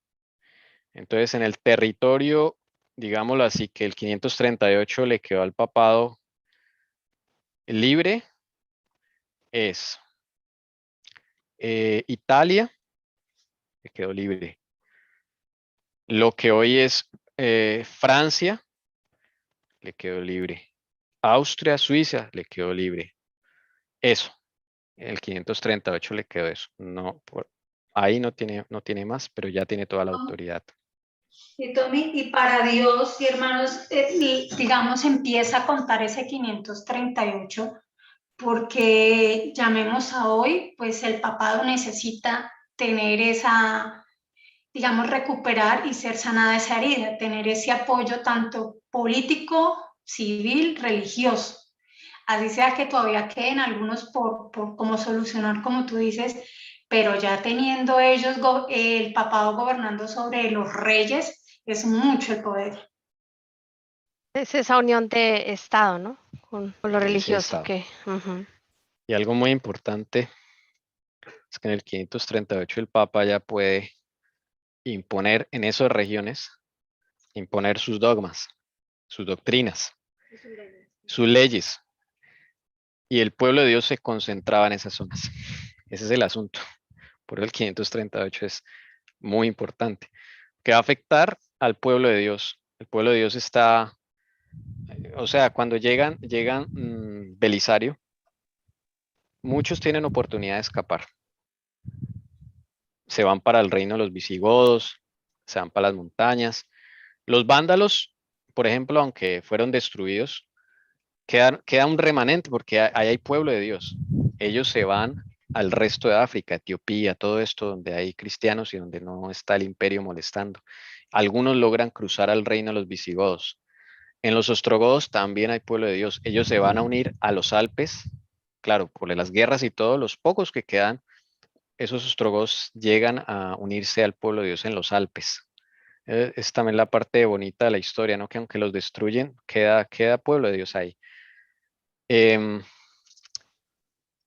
Entonces, en el territorio, digámoslo así, que el 538 le quedó al papado libre, es Italia, le quedó libre. Lo que hoy es Francia, le quedó libre. Austria, Suiza, le quedó libre. Eso, el 538 le quedó eso. No, ahí no tiene más, pero ya tiene toda la autoridad. Y Tommy, y para Dios y hermanos, digamos, empieza a contar ese 538, porque llamemos a hoy, pues el papado necesita tener esa, digamos, recuperar y ser sanada esa herida, tener ese apoyo tanto político, civil, religioso. Así sea que todavía queden algunos por cómo solucionar, como tú dices, pero ya teniendo ellos el papado gobernando sobre los reyes, es mucho el poder. Es esa unión de Estado, ¿no? Con lo religioso Estado. que... Y algo muy importante es que en el 538 el Papa ya puede imponer en esas regiones, imponer sus dogmas, sus doctrinas, sus leyes. Y el pueblo de Dios se concentraba en esas zonas. Ese es el asunto. Por eso el 538 es muy importante. Que va a afectar al pueblo de Dios. El pueblo de Dios está, o sea, cuando llegan Belisario, muchos tienen oportunidad de escapar. Se van para el reino de los visigodos, se van para las montañas. Los vándalos, por ejemplo, aunque fueron destruidos, queda un remanente porque ahí hay pueblo de Dios. Ellos se van al resto de África, Etiopía, todo esto donde hay cristianos y donde no está el imperio molestando. Algunos logran cruzar al reino de los visigodos. En los ostrogodos también hay pueblo de Dios. Ellos se van a unir a los Alpes, claro, por las guerras y todo, los pocos que quedan, esos ostrogodos llegan a unirse al pueblo de Dios en los Alpes. Es también la parte bonita de la historia, ¿no? Que aunque los destruyen, queda pueblo de Dios ahí. Em,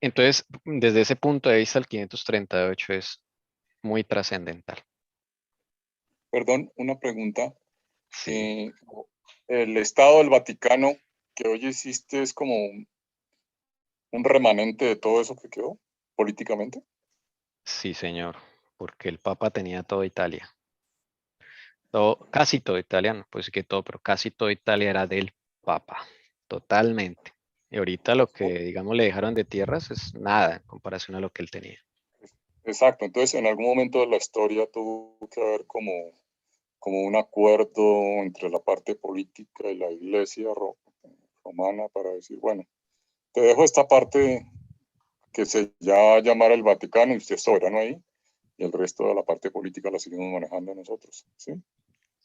entonces, desde ese punto de vista, el 538 es muy trascendental. Perdón, una pregunta. Sí, El Estado del Vaticano que hoy existe es como un remanente de todo eso que quedó políticamente. sí, señor, porque el Papa tenía toda Italia. Casi todo italiano, pues que todo, pero casi todo Italia era del Papa, totalmente. Y ahorita lo que, digamos, le dejaron de tierras es nada en comparación a lo que él tenía. Exacto, entonces en algún momento de la historia tuvo que haber como un acuerdo entre la parte política y la iglesia romana para decir, bueno, te dejo esta parte que se ya llamara el Vaticano y usted es soberano ahí, y el resto de la parte política la seguimos manejando nosotros, ¿sí?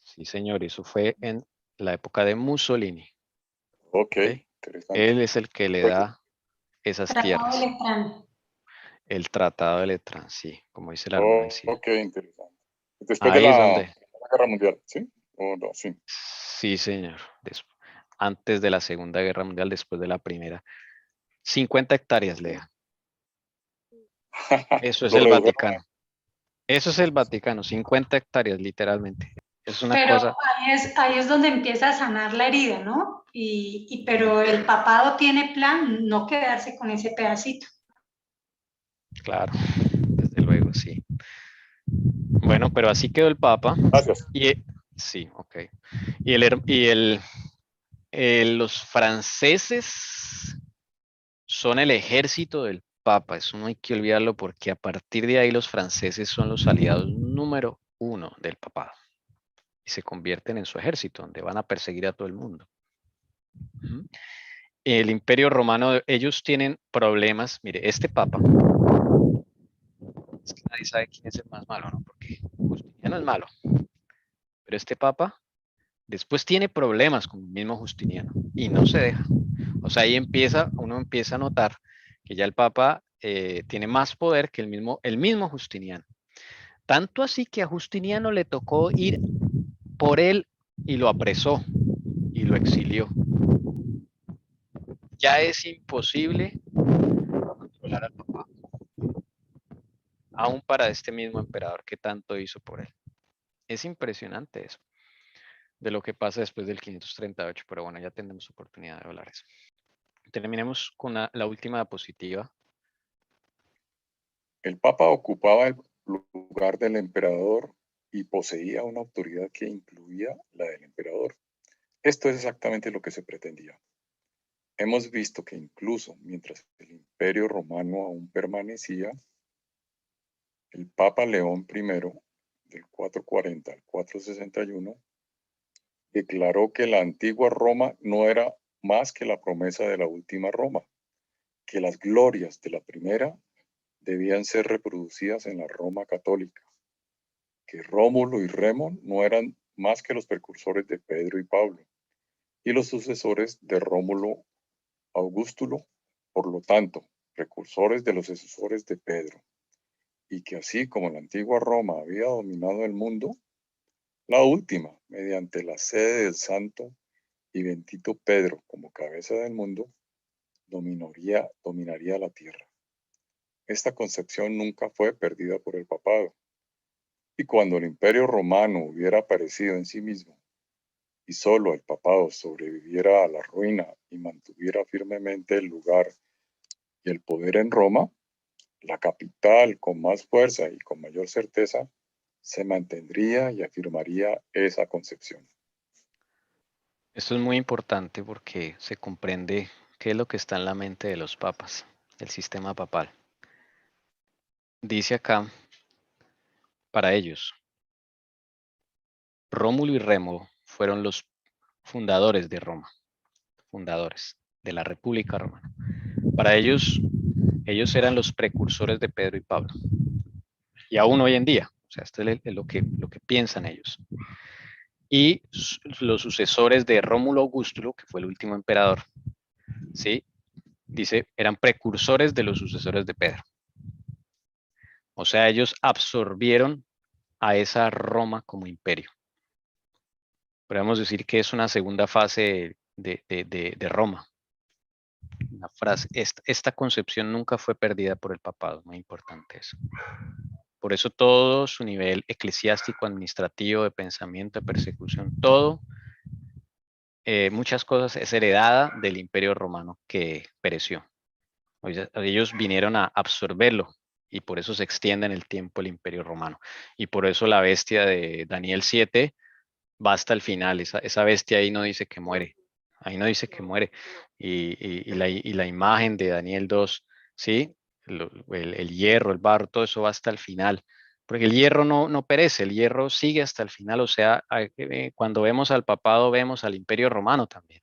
Sí, señor, eso fue en la época de Mussolini. Ok, ¿Ok? interesante. Él es el que le Pues, da esas Tratado tierras. de Letrán. El Tratado de Letrán, sí, como dice el argumento. ok, interesante. Después de Ahí es la donde, Segunda Guerra Mundial, ¿sí? ¿O no? Sí. sí, señor, antes de la Segunda Guerra Mundial, después de la Primera. 50 hectáreas le da. Eso es Lo el redujeron. Vaticano. Eso es el Vaticano, 50 hectáreas, literalmente. Es una Pero cosa, ahí es donde empieza a sanar la herida, ¿no? Pero el papado tiene plan no quedarse con ese pedacito. claro, desde luego, sí. Bueno, pero así quedó el Papa. Gracias. Sí, ok. Los franceses son el ejército del Papa, eso no hay que olvidarlo porque a partir de ahí los franceses son los aliados número 1 del papado y se convierten en su ejército, donde van a perseguir a todo el mundo. El Imperio Romano, ellos tienen problemas. Mire, este Papa, es que nadie sabe quién es el más malo, ¿no? Porque Justiniano es malo, pero este Papa después tiene problemas con el mismo Justiniano y no se deja. O sea, ahí uno empieza a notar que ya el Papa tiene más poder que el mismo Justiniano. Tanto así que a Justiniano le tocó ir por él y lo apresó y lo exilió. Ya es imposible controlar al Papa, aún para este mismo emperador que tanto hizo por él. Es impresionante eso, de lo que pasa después del 538, pero bueno, ya tendremos oportunidad de hablar eso. Terminemos con la última diapositiva. El Papa ocupaba el lugar del emperador y poseía una autoridad que incluía la del emperador. Esto es exactamente lo que se pretendía. Hemos visto que incluso mientras el Imperio Romano aún permanecía, el Papa León I, del 440 al 461, declaró que la antigua Roma no era más que la promesa de la última Roma, que las glorias de la primera debían ser reproducidas en la Roma católica, que Rómulo y Remo no eran más que los precursores de Pedro y Pablo, y los sucesores de Rómulo Augustulo, por lo tanto, precursores de los sucesores de Pedro, y que así como la antigua Roma había dominado el mundo, la última, mediante la sede del santo y bendito Pedro como cabeza del mundo, dominaría la tierra. Esta concepción nunca fue perdida por el papado. Y cuando el Imperio Romano hubiera aparecido en sí mismo y solo el papado sobreviviera a la ruina y mantuviera firmemente el lugar y el poder en Roma, la capital con más fuerza y con mayor certeza se mantendría y afirmaría esa concepción. Esto es muy importante porque se comprende qué es lo que está en la mente de los papas, el sistema papal. Dice acá, para ellos, Rómulo y Remo fueron los fundadores de Roma, fundadores de la República Romana. Para ellos eran los precursores de Pedro y Pablo. Y aún hoy en día, o sea, esto es lo que piensan ellos. Y los sucesores de Rómulo Augustulo, que fue el último emperador, ¿sí? Dice, eran precursores de los sucesores de Pedro. O sea, ellos absorbieron a esa Roma como imperio. Podríamos decir que es una segunda fase de Roma. La frase, esta concepción nunca fue perdida por el papado, muy importante eso. Por eso todo su nivel eclesiástico, administrativo, de pensamiento, de persecución, todo, muchas cosas es heredada del Imperio Romano que pereció. Ellos vinieron a absorberlo y por eso se extiende en el tiempo el Imperio Romano. Y por eso la bestia de Daniel 7 va hasta el final. Esa bestia ahí no dice que muere. Ahí no dice que muere. Y la imagen de Daniel 2, ¿sí? El hierro, el barro, todo eso va hasta el final. Porque el hierro no perece, el hierro sigue hasta el final. O sea, cuando vemos al papado, vemos al Imperio Romano también.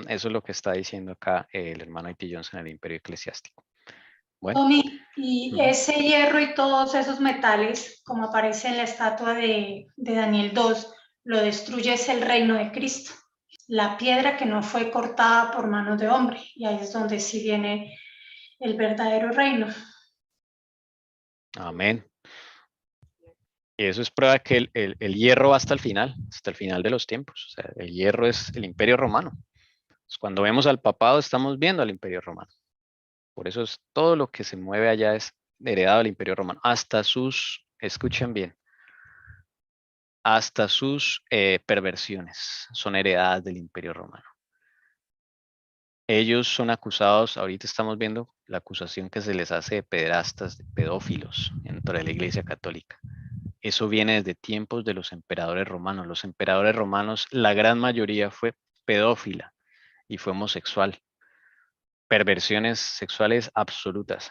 Eso es lo que está diciendo acá el hermano I.T. Johnson en el Imperio Eclesiástico. Bueno. Tommy, y ese hierro y todos esos metales, como aparece en la estatua de Daniel 2, lo destruye es el reino de Cristo. La piedra que no fue cortada por manos de hombre. Y ahí es donde sí viene el verdadero reino. Amén. Y eso es prueba que el hierro va hasta el final de los tiempos. O sea, el hierro es el Imperio Romano. Entonces, cuando vemos al papado, estamos viendo al Imperio Romano. Por eso es todo lo que se mueve allá es heredado del Imperio Romano. Hasta sus, escuchen bien, hasta sus perversiones son heredadas del Imperio Romano. Ellos son acusados, ahorita estamos viendo la acusación que se les hace de pederastas, de pedófilos dentro de la Iglesia Católica. Eso viene desde tiempos de los emperadores romanos. Los emperadores romanos, la gran mayoría fue pedófila y fue homosexual. Perversiones sexuales absolutas.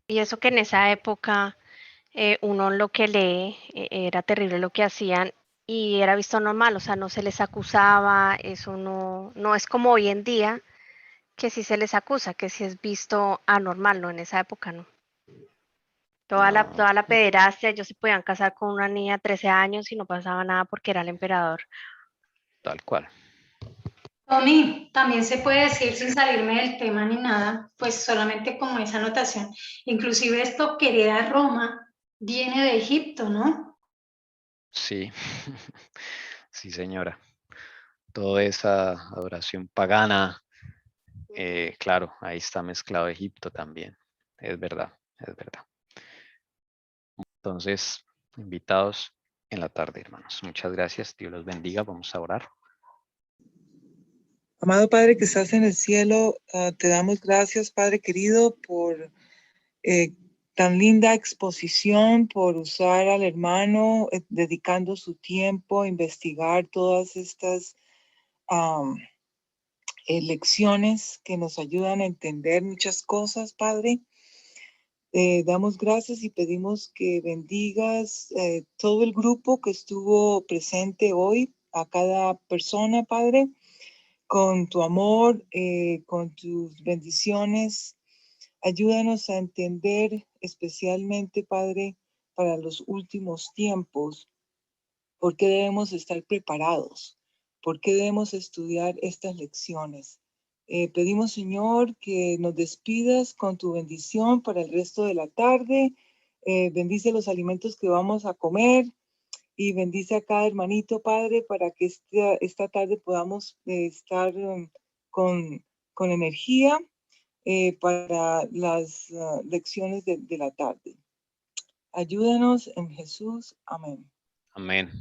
Y eso que en esa época uno lo que lee era terrible lo que hacían y era visto normal, o sea, no se les acusaba, eso no es como hoy en día, que sí se les acusa, que sí es visto anormal, ¿no? En esa época, ¿no? Toda la pederastia, ellos se podían casar con una niña de 13 años y no pasaba nada porque era el emperador. Tal cual. Tommy, también se puede decir sin salirme del tema ni nada, pues solamente como esa anotación. Inclusive esto que hereda Roma viene de Egipto, ¿no? Sí, sí señora. Toda esa adoración pagana, claro, ahí está mezclado Egipto también. Es verdad, es verdad. Entonces, invitados en la tarde, hermanos. Muchas gracias. Dios los bendiga. Vamos a orar. Amado Padre que estás en el cielo, te damos gracias, Padre querido, por tan linda exposición, por usar al hermano, dedicando su tiempo a investigar todas estas lecciones que nos ayudan a entender muchas cosas, Padre. Damos gracias y pedimos que bendigas todo el grupo que estuvo presente hoy, a cada persona, Padre, con tu amor, con tus bendiciones. Ayúdanos a entender especialmente, Padre, para los últimos tiempos, por qué debemos estar preparados, por qué debemos estudiar estas lecciones. Pedimos, Señor, que nos despidas con tu bendición para el resto de la tarde. Bendice los alimentos que vamos a comer y bendice a cada hermanito, Padre, para que esta tarde podamos estar con energía para las lecciones de la tarde. Ayúdanos en Jesús. Amén. Amén.